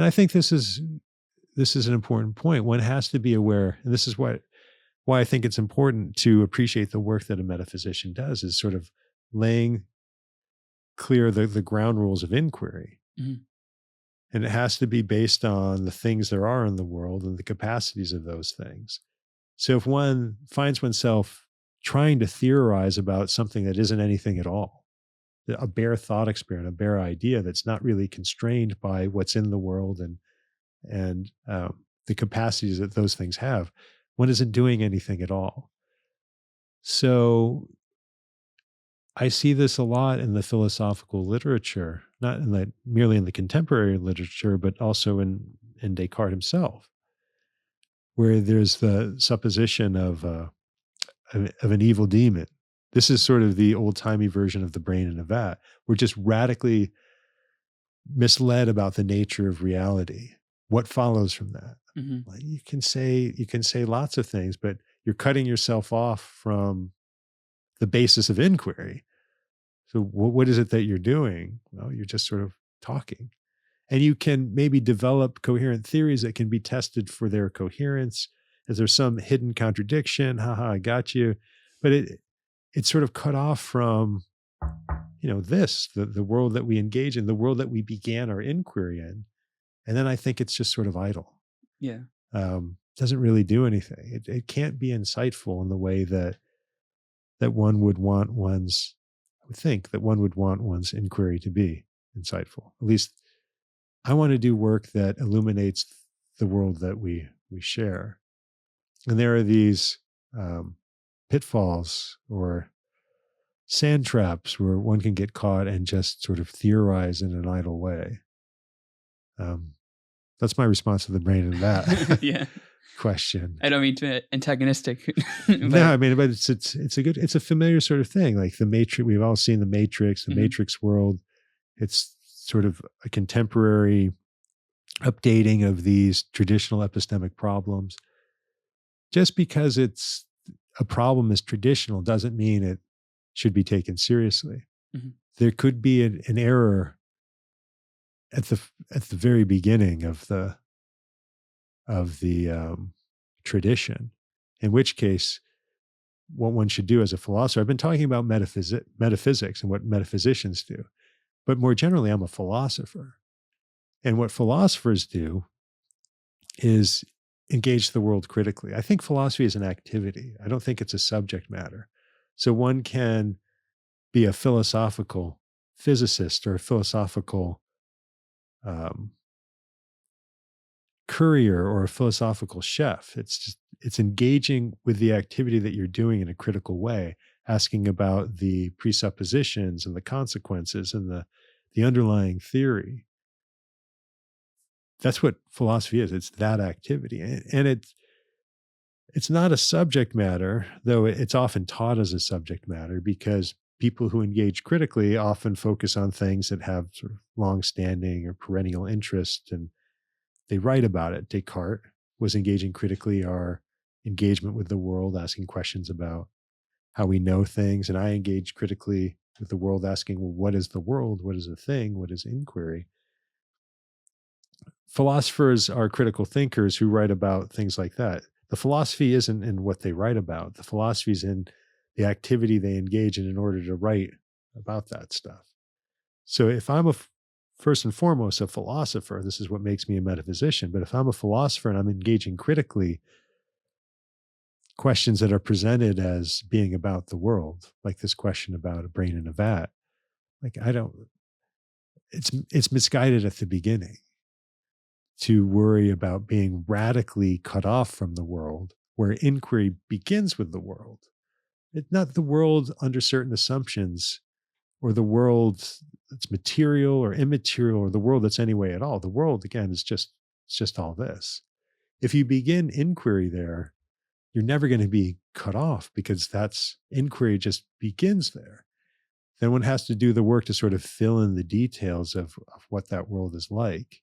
B: I think this is an important point. One has to be aware, and this is why I think it's important to appreciate the work that a metaphysician does, is sort of laying clear the ground rules of inquiry.
A: Mhm.
B: And it has to be based on the things there are in the world and the capacities of those things. So if one finds oneself trying to theorize about something that isn't anything at all, a bare thought experiment, a bare idea that's not really constrained by what's in the world and the capacities that those things have, one isn't doing anything at all. So I see this a lot in the philosophical literature, not merely in the contemporary literature, but also in Descartes himself, where there's the supposition of an evil demon. This is sort of the old timey version of the brain in a vat. We're just radically misled about the nature of reality. What follows from that?
A: Mhm.
B: Like you can say lots of things, but you're cutting yourself off from the basis of inquiry. So what is it that you're doing? Well, you're just sort of talking. And you can maybe develop coherent theories that can be tested for their coherence. Is there some hidden contradiction? Haha, I got you. But it's sort of cut off from, the world that we engage in, the world that we began our inquiry in. And then I think it's just sort of idle.
A: Yeah.
B: Doesn't really do anything. It can't be insightful in the way that one would want I would think that one would want one's inquiry to be insightful. At least I want to do work that illuminates the world that we share. And there are these pitfalls or sand traps where one can get caught and just sort of theorize in an idle way. That's my response to the brain in that
A: Yeah.
B: question.
A: I don't mean to be antagonistic. But
B: No, I mean, but it's a familiar sort of thing. Like the Matrix, we've all seen the Matrix, the
A: Mhm.
B: Matrix world. It's sort of a contemporary updating of these traditional epistemic problems. Just because it's a problem is traditional doesn't mean it should be taken seriously.
A: Mhm.
B: There could be an error at the very beginning of the tradition, in which case what one should do as a philosopher. I've been talking about metaphysics and what metaphysicians do, but more generally, I'm a philosopher. And what philosophers do is engage the world critically. I think philosophy is an activity. I don't think it's a subject matter. So one can be a philosophical physicist or a philosophical courier or a philosophical chef. It's engaging with the activity that you're doing in a critical way, asking about the presuppositions and the consequences and the underlying theory. That's what philosophy is. It's that activity. And it's not a subject matter, though it's often taught as a subject matter, because people who engage critically often focus on things that have sort of long-standing or perennial interest, and they write about it. Descartes was engaging critically our engagement with the world, asking questions about how we know things. And I engage critically with the world, asking, well, what is the world? What is a thing? What is inquiry? Philosophers are critical thinkers who write about things like that. The philosophy isn't in what they write about. The philosophy is in the activity they engage in order to write about that stuff. So if I'm first and foremost a philosopher, this is what makes me a metaphysician. But if I'm a philosopher and I'm engaging critically questions that are presented as being about the world, like this question about a brain in a vat, like it's misguided at the beginning to worry about being radically cut off from the world, where inquiry begins with the world. It's not the world under certain assumptions, or the world that's material or immaterial, or the world that's any way at all. The world, again, is just, it's just all this. If you begin inquiry there, you're never going to be cut off, because that's inquiry just begins there. Then one has to do the work to sort of fill in the details of what that world is like.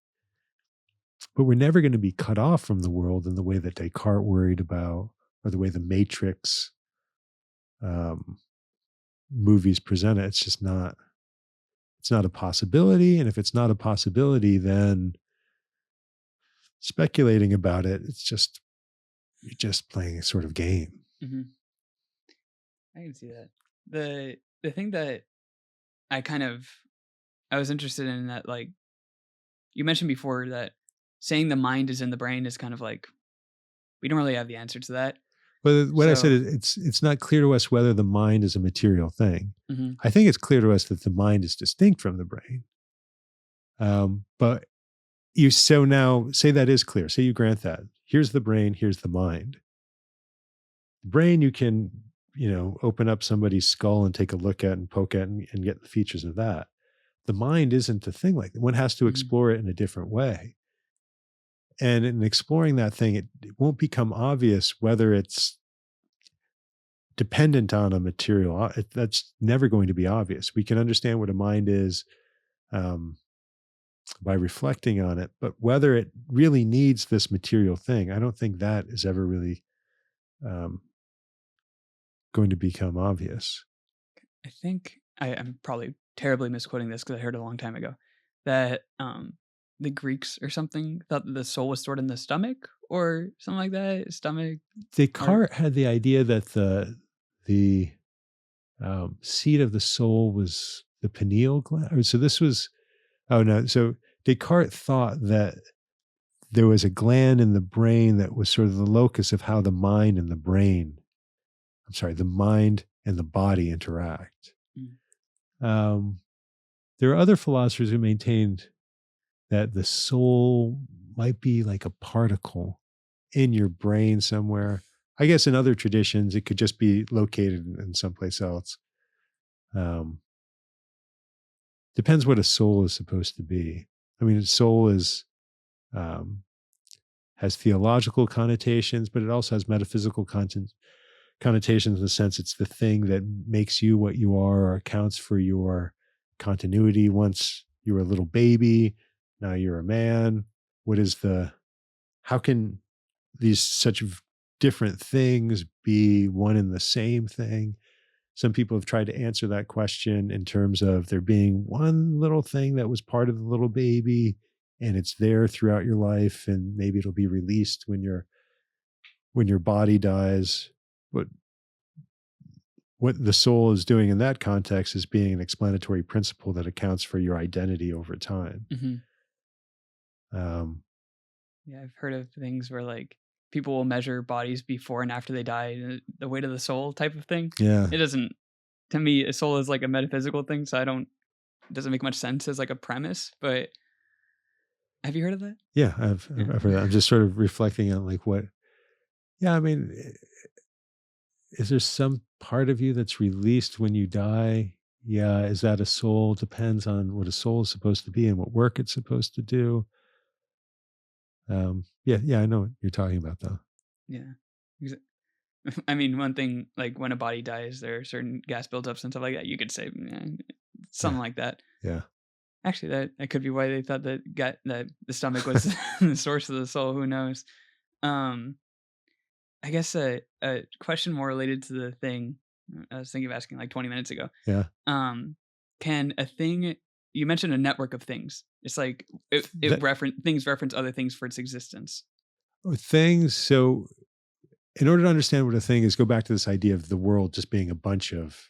B: But we're never going to be cut off from the world in the way that Descartes worried about, or the way the Matrix movies present it. It's just not, it's not a possibility. And if it's not a possibility, then speculating about it, it's just, you're just playing a sort of game.
A: Mm-hmm. I can see that. The thing that I was interested in, that, like, you mentioned before, that saying the mind is in the brain is kind of like, we don't really have the answer to that.
B: But what I said is, it's not clear to us whether the mind is a material thing.
A: Mm-hmm.
B: I think it's clear to us that the mind is distinct from the brain. But so now say that is clear. Say you grant that. Here's the brain, here's the mind. The brain, you can, open up somebody's skull and take a look at and poke at and get the features of that. The mind isn't a thing like that. One has to explore it in a different way. And in exploring that thing, it won't become obvious whether it's dependent on a material. That's never going to be obvious. We can understand what a mind is by reflecting on it, but whether it really needs this material thing, I don't think that is ever really going to become obvious.
A: I think I'm probably terribly misquoting this, because I heard it a long time ago, that the Greeks or something thought that the soul was stored in the stomach or something like that. Stomach.
B: Descartes had the idea that the seat of the soul was the pineal gland. So this was, oh no. So Descartes thought that there was a gland in the brain that was sort of the locus of how the mind and the mind and the body interact. There are other philosophers who maintained that the soul might be like a particle in your brain somewhere. I guess in other traditions, it could just be located in someplace else. Depends what a soul is supposed to be. I mean, a soul is has theological connotations, but it also has metaphysical connotations in the sense it's the thing that makes you what you are, or accounts for your continuity. Once you were a little baby, now you're a man. How can these such different things be one and the same thing? Some people have tried to answer that question in terms of there being one little thing that was part of the little baby, and it's there throughout your life, and maybe it'll be released when your body dies. But what the soul is doing in that context is being an explanatory principle that accounts for your identity over time.
A: Mm-hmm. Yeah, I've heard of things where, like, people will measure bodies before and after they die, the weight of the soul type of thing.
B: Yeah.
A: It doesn't, to me, a soul is like a metaphysical thing, so it doesn't make much sense as like a premise. But have you heard of that?
B: Yeah, I've heard that. I'm just sort of reflecting on like what, I mean, is there some part of you that's released when you die? Yeah. Is that a soul? Depends on what a soul is supposed to be and what work it's supposed to do. Yeah, I know what you're talking about though.
A: Yeah. I mean, one thing, like when a body dies, there are certain gas buildups and stuff like that. You could say something like that.
B: Yeah.
A: Actually, that could be why they thought that the stomach was the source of the soul. Who knows? I guess a question more related to the thing I was thinking of asking like 20 minutes ago.
B: Yeah.
A: Can a thing, you mentioned a network of things. It's like things reference other things for its existence.
B: Things. So in order to understand what a thing is, go back to this idea of the world just being a bunch of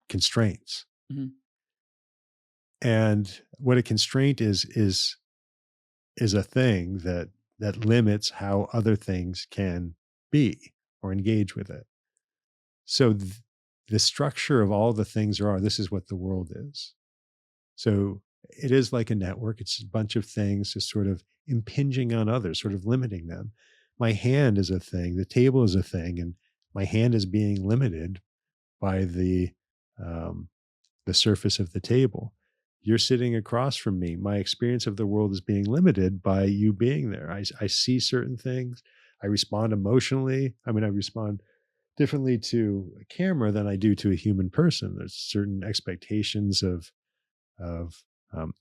B: constraints.
A: Mm-hmm.
B: And what a constraint is a thing that limits how other things can be or engage with it. So the structure of all the things this is what the world is. So it is like a network. It's a bunch of things just sort of impinging on others, sort of limiting them. My hand is a thing, the table is a thing, and my hand is being limited by the surface of the table. You're sitting across from me. My experience of the world is being limited by you being there. I see certain things. I respond emotionally. I mean, I respond differently to a camera than I do to a human person. There's certain expectations of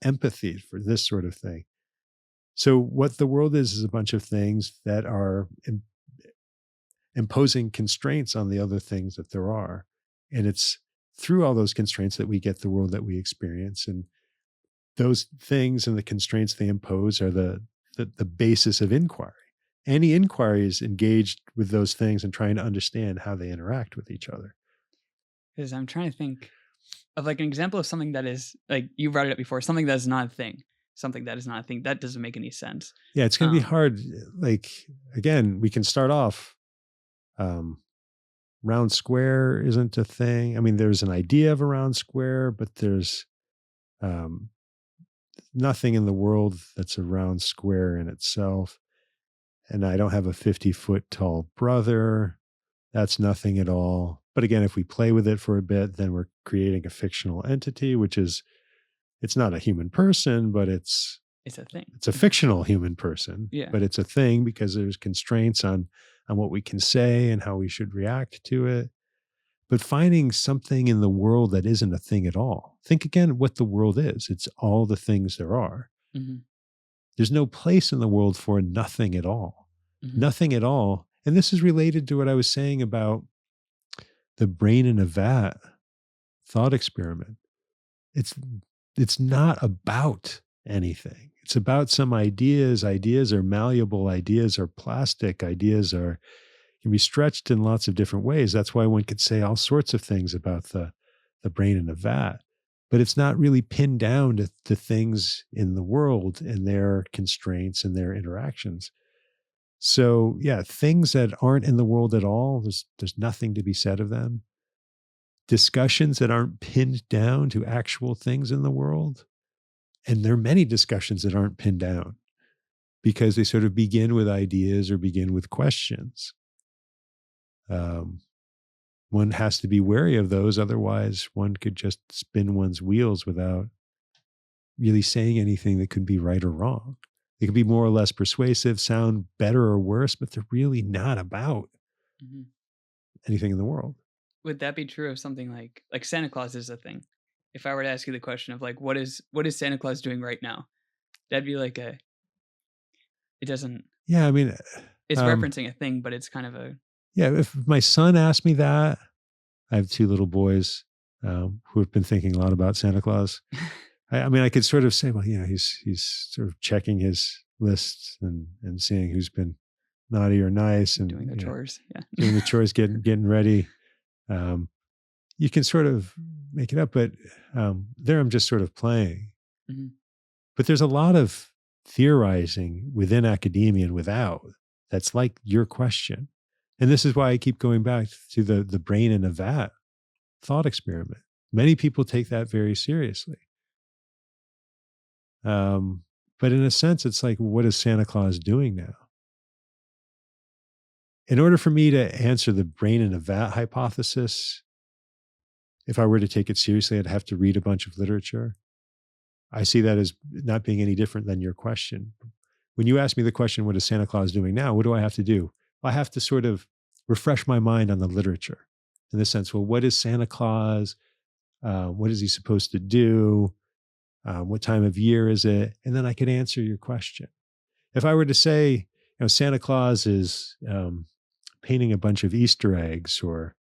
B: empathy for this sort of thing. So what the world is a bunch of things that are imposing constraints on the other things that there are. And it's through all those constraints that we get the world that we experience. And those things and the constraints they impose are the basis of inquiry. Any inquiry is engaged with those things and trying to understand how they interact with each other.
A: Because I'm trying to think of like an example of something that is, like you brought it up before, something that is not a thing. Something that is not a thing. That doesn't make any sense.
B: Yeah, it's going to be hard. Like, again, we can start off, round square isn't a thing. I mean, there's an idea of a round square, but there's nothing in the world that's a round square in itself. And I don't have a 50-foot tall brother. That's nothing at all. But again, if we play with it for a bit, then we're creating a fictional entity, which is, it's not a human person, but it's
A: a thing.
B: It's a fictional human person,
A: yeah.
B: But it's a thing because there's constraints on what we can say and how we should react to it. But finding something in the world that isn't a thing at all. Think again what the world is. It's all the things there are.
A: Mm-hmm.
B: There's no place in the world for nothing at all. Mm-hmm. Nothing at all. And this is related to what I was saying about the brain in a vat thought experiment. It's not about anything. It's about some ideas. Ideas are malleable. Ideas are plastic. Ideas can be stretched in lots of different ways. That's why one could say all sorts of things about the brain in a vat. But it's not really pinned down to things in the world and their constraints and their interactions. So yeah, things that aren't in the world at all, there's nothing to be said of them. Discussions that aren't pinned down to actual things in the world. And there are many discussions that aren't pinned down because they sort of begin with ideas or begin with questions. One has to be wary of those. Otherwise, one could just spin one's wheels without really saying anything that could be right or wrong. They could be more or less persuasive, sound better or worse, but they're really not about anything in the world.
A: Would that be true of something like Santa Claus is a thing? If I were to ask you the question of like, what is Santa Claus doing right now? That'd be like it doesn't.
B: Yeah, I mean,
A: it's referencing a thing, but it's kind of a.
B: Yeah, if my son asked me that, I have two little boys who have been thinking a lot about Santa Claus. I mean, I could sort of say, well, he's sort of checking his lists and seeing who's been naughty or nice and
A: doing the chores. Yeah,
B: doing the chores, getting ready. You can sort of make it up, but there I'm just sort of playing. Mm-hmm. But there's a lot of theorizing within academia and without that's like your question. And this is why I keep going back to the brain in a vat thought experiment. Many people take that very seriously. But in a sense, it's like, what is Santa Claus doing now? In order for me to answer the brain in a vat hypothesis, if I were to take it seriously, I'd have to read a bunch of literature. I see that as not being any different than your question. When you ask me the question, what is Santa Claus doing now? What do I have to do? I have to sort of refresh my mind on the literature in the sense, well, what is Santa Claus? What is he supposed to do? What time of year is it? And then I could answer your question. If I were to say, Santa Claus is painting a bunch of Easter eggs or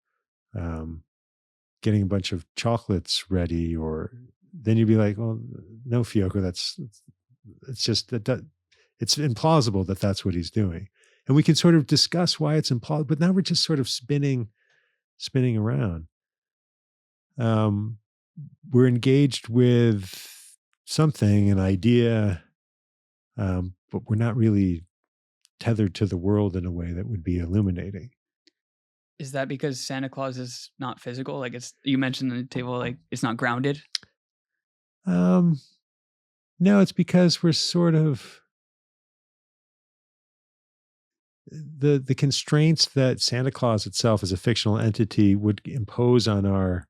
B: getting a bunch of chocolates ready, or then you'd be like, well, no, Fiocco, it's just that it's implausible that that's what he's doing. And we can sort of discuss why it's implausible, but now we're just sort of spinning around. We're engaged with something, an idea, but we're not really tethered to the world in a way that would be illuminating.
A: Is that because Santa Claus is not physical? Like you mentioned in the table, like it's not grounded?
B: No, it's because we're sort of the constraints that Santa Claus itself as a fictional entity would impose on our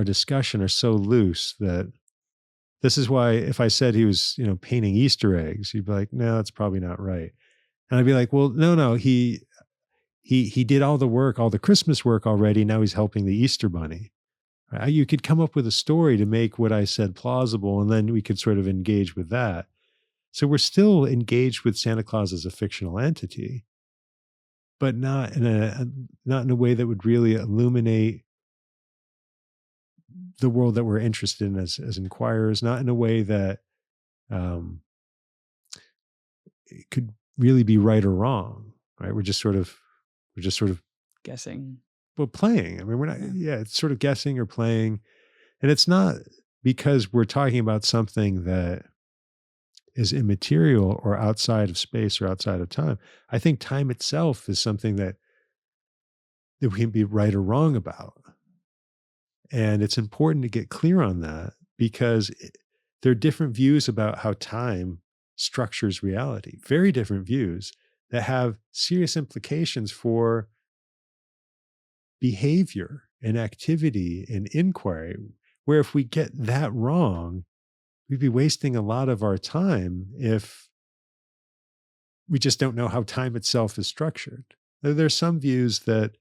B: discussion are so loose that this is why if I said he was, painting Easter eggs, you'd be like, no, that's probably not right. And I'd be like, well, no, he did all the work, all the Christmas work already. Now he's helping the Easter bunny. Right? You could come up with a story to make what I said plausible, and then we could sort of engage with that. So we're still engaged with Santa Claus as a fictional entity, but not in a way that would really illuminate the world that we're interested in as inquirers, not in a way that it could really be right or wrong. Right? We're just sort of
A: Guessing.
B: well, playing. I mean, we're not. Yeah, it's sort of guessing or playing, and it's not because we're talking about something that is immaterial or outside of space or outside of time. I think time itself is something that we can be right or wrong about. And it's important to get clear on that because there are different views about how time structures reality, very different views that have serious implications for behavior and activity and inquiry. Where if we get that wrong, we'd be wasting a lot of our time if we just don't know how time itself is structured. There's some views that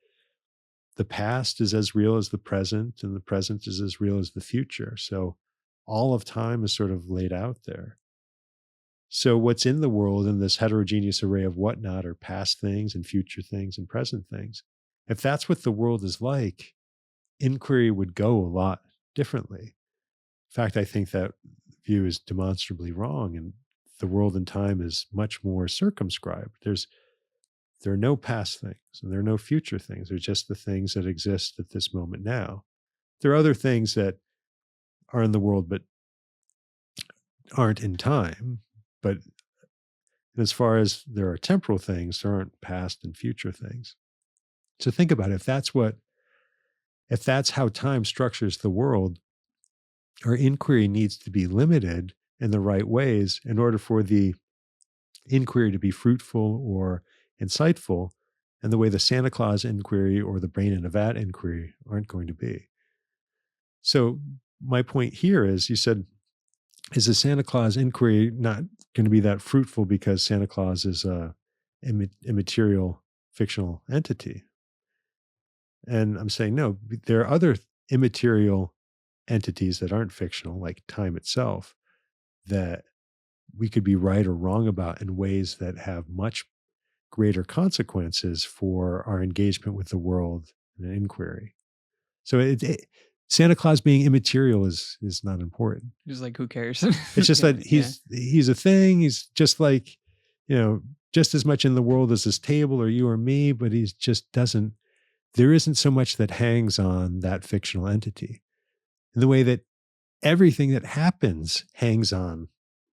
B: the past is as real as the present and the present is as real as the future. So all of time is sort of laid out there. So what's in the world in this heterogeneous array of whatnot are past things and future things and present things. If that's what the world is like, inquiry would go a lot differently. In fact, I think that view is demonstrably wrong, and the world and time is much more circumscribed. There are no past things and there are no future things. They're just the things that exist at this moment now. There are other things that are in the world but aren't in time. But as far as there are temporal things, there aren't past and future things. So think about it. If that's how time structures the world, our inquiry needs to be limited in the right ways in order for the inquiry to be fruitful or insightful, and the way the Santa Claus inquiry or the brain in a vat inquiry aren't going to be. So my point here is, you said, is the Santa Claus inquiry not going to be that fruitful because Santa Claus is a immaterial fictional entity? And I'm saying, no, there are other immaterial entities that aren't fictional, like time itself, that we could be right or wrong about in ways that have much greater consequences for our engagement with the world and an inquiry. So Santa Claus being immaterial is not important.
A: Just like, who cares?
B: It's just that he's a thing. He's just like, just as much in the world as this table or you or me, but he's just doesn't, there isn't so much that hangs on that fictional entity in the way that everything that happens hangs on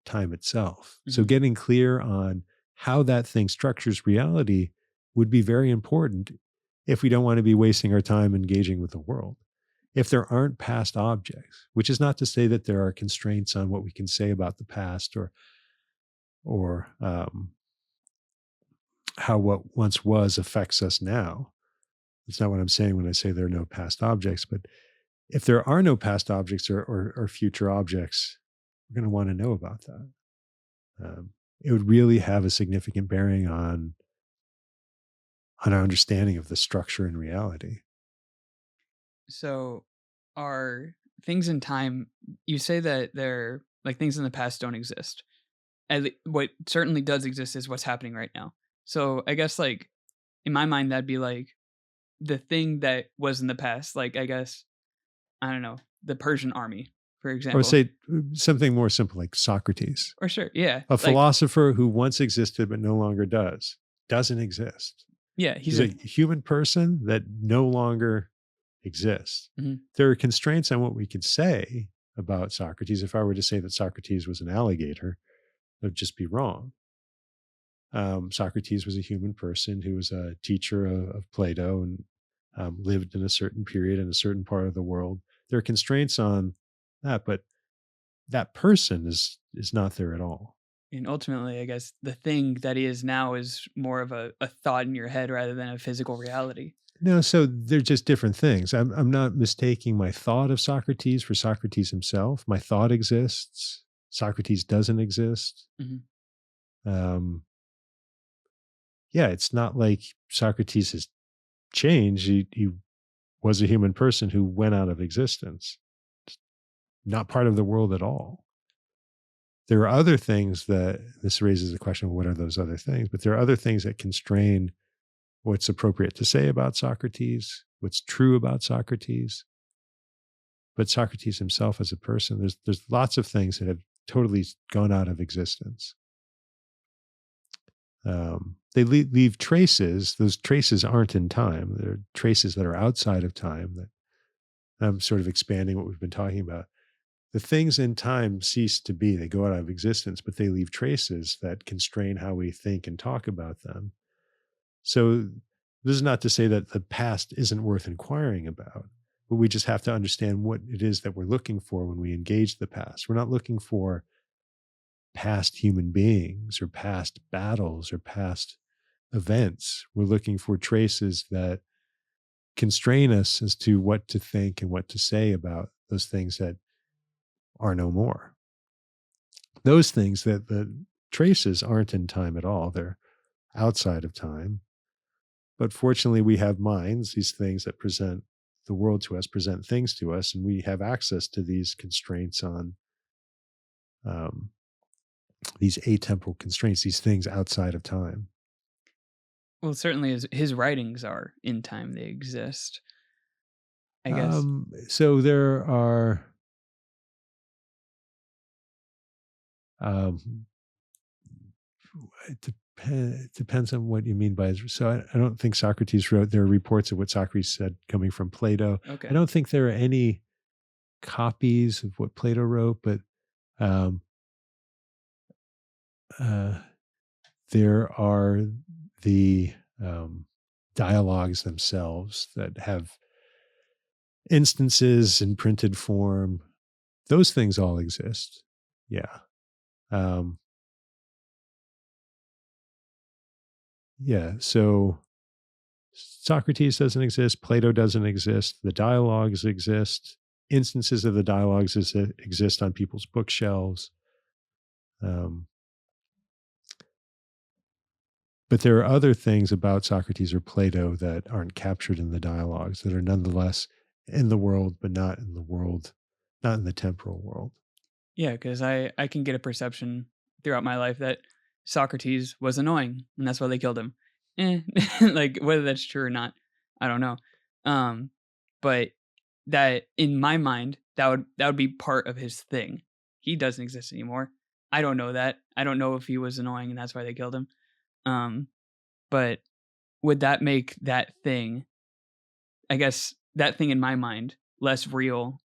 B: time itself. Mm-hmm. So getting clear on how that thing structures reality would be very important if we don't want to be wasting our time engaging with the world. If there aren't past objects, which is not to say that there are constraints on what we can say about the past or how what once was affects us now. That's not what I'm saying when I say there are no past objects. But if there are no past objects or future objects, we're going to want to know about that. It would really have a significant bearing on our understanding of the structure and reality.
A: So are things in time, you say that they're like things in the past don't exist. And what certainly does exist is what's happening right now. So I guess like in my mind, that'd be like the thing that was in the past. Like, I guess, I don't know, the Persian army, for example.
B: I would say something more simple like Socrates.
A: Or sure, yeah.
B: A philosopher who once existed but no longer doesn't exist.
A: Yeah.
B: He's a human person that no longer exists. Mm-hmm. There are constraints on what we could say about Socrates. If I were to say that Socrates was an alligator, it would just be wrong. Socrates was a human person who was a teacher of Plato and lived in a certain period in a certain part of the world. There are constraints on that, but that person is not there at all.
A: And ultimately, I guess the thing that he is now is more of a thought in your head rather than a physical reality.
B: No, so they're just different things. I'm not mistaking my thought of Socrates for Socrates himself. My thought exists. Socrates doesn't exist. Um, yeah, it's not like Socrates has changed. He was a human person who went out of existence, not part of the world at all. There are other things that this raises the question of what are those other things, but there are other things that constrain what's appropriate to say about Socrates, what's true about Socrates. But Socrates himself as a person, there's lots of things that have totally gone out of existence. They leave traces. Those traces aren't in time. They're traces that are outside of time. That I'm sort of expanding what we've been talking about. The things in time cease to be. They go out of existence, but they leave traces that constrain how we think and talk about them. So this is not to say that the past isn't worth inquiring about, but we just have to understand what it is that we're looking for when we engage the past. We're not looking for past human beings or past battles or past events. We're looking for traces that constrain us as to what to think and what to say about those things that are no more. Those things that the traces aren't in time at all. They're outside of time. But fortunately, we have minds, these things that present the world to us, present things to us, and we have access to these constraints on these atemporal constraints, these things outside of time.
A: Well, certainly his writings are in time. They exist, I guess.
B: So there are it depends on what you mean by. So I don't think Socrates wrote. There are reports of what Socrates said coming from Plato.
A: Okay.
B: I don't think there are any copies of what Plato wrote, but there are the dialogues themselves that have instances in printed form. Those things all exist. Yeah. Yeah. So Socrates doesn't exist. Plato doesn't exist. The dialogues exist. Instances of the dialogues exist on people's bookshelves. But there are other things about Socrates or Plato that aren't captured in the dialogues that are nonetheless in the world, but not in the world, not in the temporal world.
A: Yeah, because I can get a perception throughout my life that Socrates was annoying, and that's why they killed him. Like whether that's true or not, I don't know. But that in my mind, that would be part of his thing. He doesn't exist anymore. I don't know that. I don't know if he was annoying and that's why they killed him. But would that make that thing, I guess that thing in my mind, less real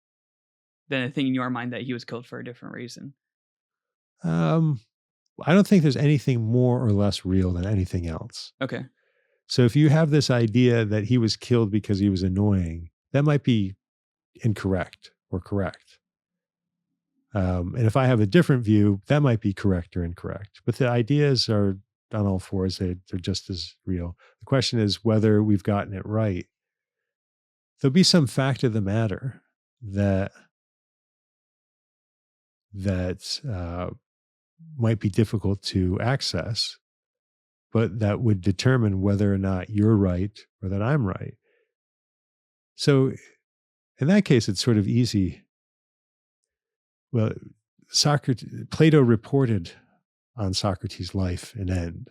A: than a thing in your mind that he was killed for a different reason?
B: I don't think there's anything more or less real than anything else.
A: Okay.
B: So if you have this idea that he was killed because he was annoying, that might be incorrect or correct. And if I have a different view, that might be correct or incorrect. But the ideas are on all fours. They're just as real. The question is whether we've gotten it right. There'll be some fact of the matter that might be difficult to access, but that would determine whether or not you're right or that I'm right. So in that case, it's sort of easy. Well, Plato reported on Socrates' life and end.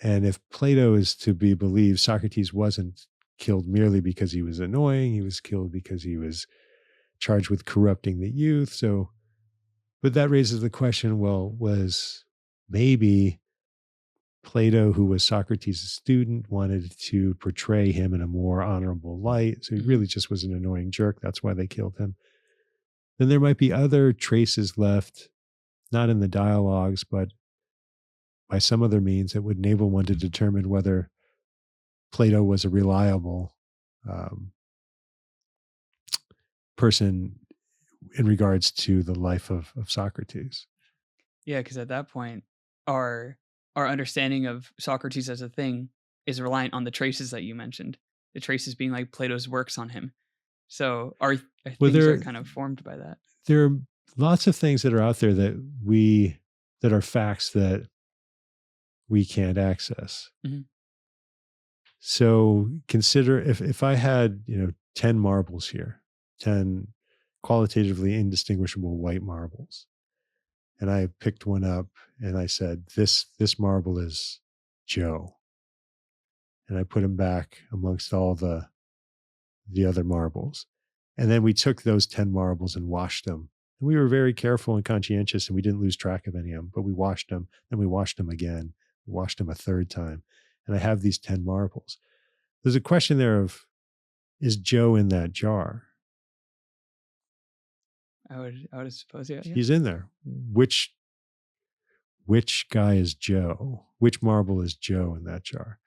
B: And if Plato is to be believed, Socrates wasn't killed merely because he was annoying. He was killed because he was charged with corrupting the youth. So, but that raises the question, well, was maybe Plato, who was Socrates' student, wanted to portray him in a more honorable light. So he really just was an annoying jerk. That's why they killed him. Then there might be other traces left, not in the dialogues, but by some other means that would enable one to determine whether Plato was a reliable person in regards to the life of Socrates.
A: Yeah, because at that point, our understanding of Socrates as a thing is reliant on the traces that you mentioned. The traces being like Plato's works on him. So our
B: Well,
A: things are kind of formed by that.
B: there are lots of things that are out there that are facts that we can't access.
A: Mm-hmm.
B: So consider if I had 10 marbles here, 10 qualitatively indistinguishable white marbles, and I picked one up and I said, this marble is Joe, and I put him back amongst all the other marbles, and then we took those 10 marbles and washed them. And we were very careful and conscientious, and we didn't lose track of any of them, but we washed them, then we washed them again, we washed them a third time, and I have these 10 marbles. There's a question there of, is Joe in that jar?
A: I would suppose, yeah.
B: He's in there. Which guy is Joe? Which marble is Joe in that jar?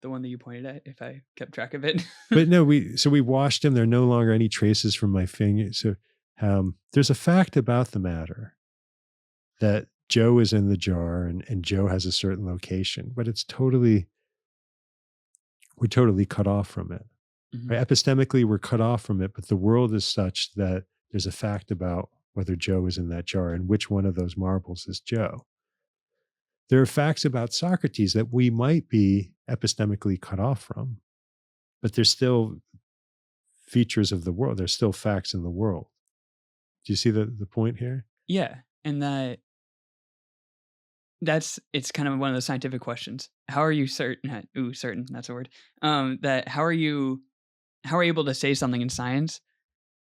A: The one that you pointed at, if I kept track of it.
B: But no, we washed him. There are no longer any traces from my finger. So there's a fact about the matter that Joe is in the jar and Joe has a certain location, but we're totally cut off from it.
A: Mm-hmm.
B: Right? Epistemically, we're cut off from it, but the world is such that there's a fact about whether Joe is in that jar and which one of those marbles is Joe. There are facts about Socrates that we might be epistemically cut off from, but there's still features of the world. There's still facts in the world. Do you see the point here?
A: Yeah. And it's kind of one of the scientific questions. How are you certain? Certain, that's a word. That how are you able to say something in science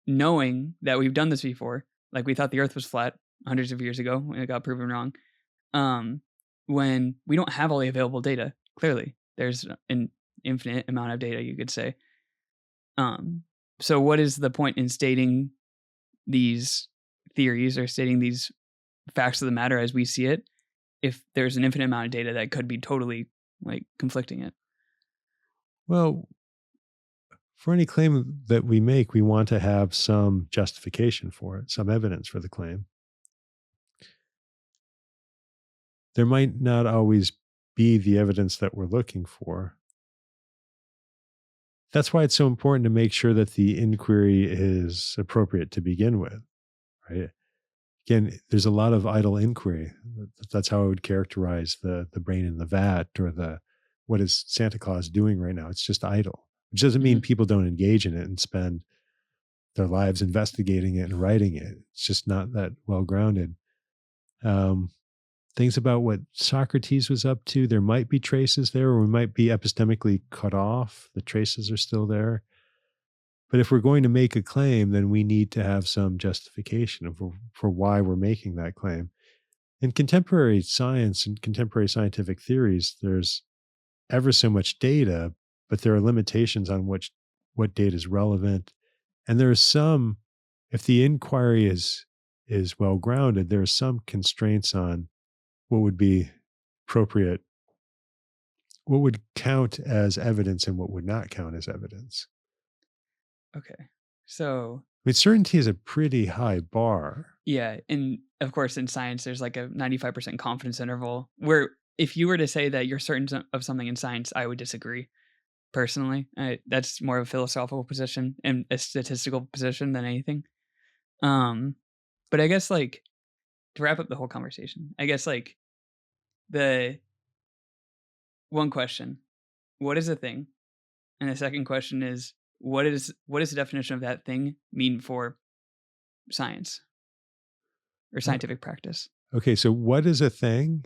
A: knowing that we've done this before? Like we thought the earth was flat hundreds of years ago when it got proven wrong. When we don't have all the available data, clearly there's an infinite amount of data, you could say. So what is the point in stating these theories or stating these facts of the matter as we see it if there's an infinite amount of data that could be totally like conflicting it?
B: Well, for any claim that we make, we want to have some justification for it, some evidence for the claim. There might not always be the evidence that we're looking for. That's why it's so important to make sure that the inquiry is appropriate to begin with, right? Again, there's a lot of idle inquiry. That's how I would characterize the brain in the vat, or what is Santa Claus doing right now? It's just idle, which doesn't mean people don't engage in it and spend their lives investigating it and writing it. It's just not that well grounded. Things about what Socrates was up to, there might be traces there, or we might be epistemically cut off. The traces are still there. But if we're going to make a claim, then we need to have some justification for why we're making that claim. In contemporary science and contemporary scientific theories, there's ever so much data, but there are limitations on what data is relevant. And there are some, if the inquiry is well grounded, there are some constraints on what would be appropriate, what would count as evidence and what would not count as evidence.
A: Okay. So
B: I mean, certainty is a pretty high bar.
A: Yeah. And of course, in science, there's like a 95% confidence interval where if you were to say that you're certain of something in science, I would disagree personally. That's more of a philosophical position and a statistical position than anything. But I guess like to wrap up the whole conversation, I guess like the one question, what is a thing? And the second question is, what does the definition of that thing mean for science or scientific practice?
B: Okay, so what is a thing?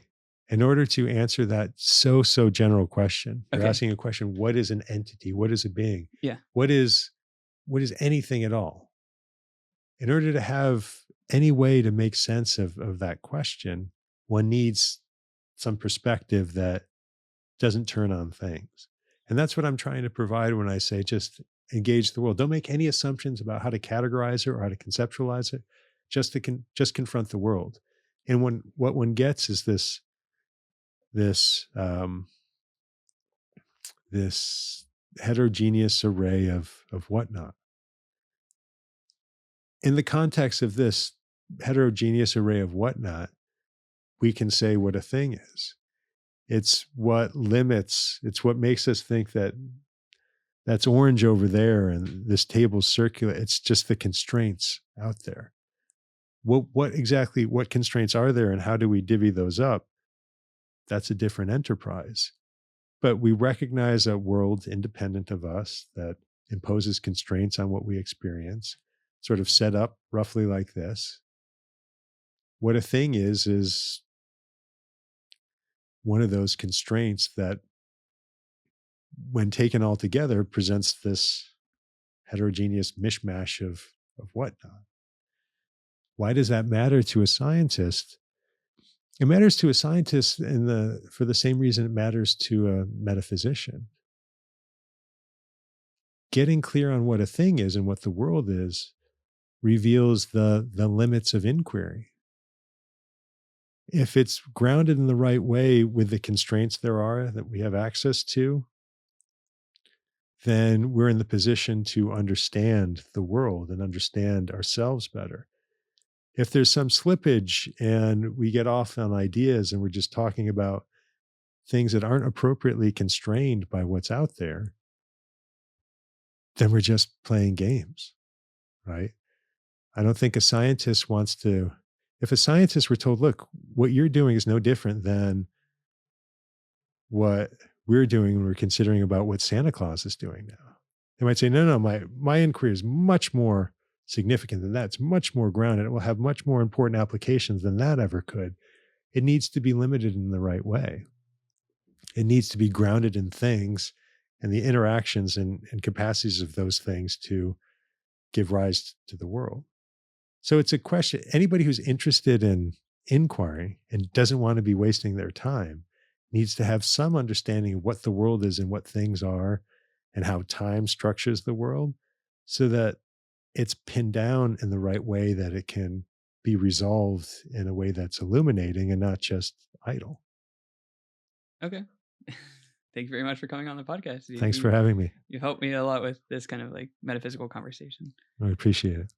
B: In order to answer that so general question, you're asking a question, what is an entity? What is a being?
A: Yeah.
B: What is anything at all? In order to have any way to make sense of that question, one needs some perspective that doesn't turn on things. And that's what I'm trying to provide when I say just engage the world. Don't make any assumptions about how to categorize it or how to conceptualize it. Just confront the world. And what one gets is this heterogeneous array of whatnot. in the context of this heterogeneous array of whatnot, we can say what a thing is. It's what limits, it's what makes us think that that's orange over there and this table's circular. It's just the constraints out there. What exactly, what constraints are there and how do we divvy those up? That's a different enterprise. But we recognize a world independent of us that imposes constraints on what we experience, sort of set up roughly like this. What a thing is one of those constraints that, when taken all together, presents this heterogeneous mishmash of whatnot. Why does that matter to a scientist? It matters to a scientist for the same reason it matters to a metaphysician. Getting clear on what a thing is and what the world is reveals the limits of inquiry. If it's grounded in the right way with the constraints there are that we have access to, then we're in the position to understand the world and understand ourselves better. If there's some slippage and we get off on ideas and we're just talking about things that aren't appropriately constrained by what's out there, then we're just playing games, right? I don't think a scientist wants to, if a scientist were told, look, what you're doing is no different than what we're doing when we're considering about what Santa Claus is doing now. They might say, no, my inquiry is much more significant than that. It's much more grounded. It will have much more important applications than that ever could. It needs to be limited in the right way. It needs to be grounded in things and the interactions and capacities of those things to give rise to the world. So it's a question, anybody who's interested in inquiry and doesn't want to be wasting their time needs to have some understanding of what the world is and what things are and how time structures the world, so that it's pinned down in the right way, that it can be resolved in a way that's illuminating and not just idle.
A: Okay. Thank you very much for coming on the podcast.
B: Thanks for having me.
A: You helped me a lot with this kind of like metaphysical conversation.
B: I appreciate it.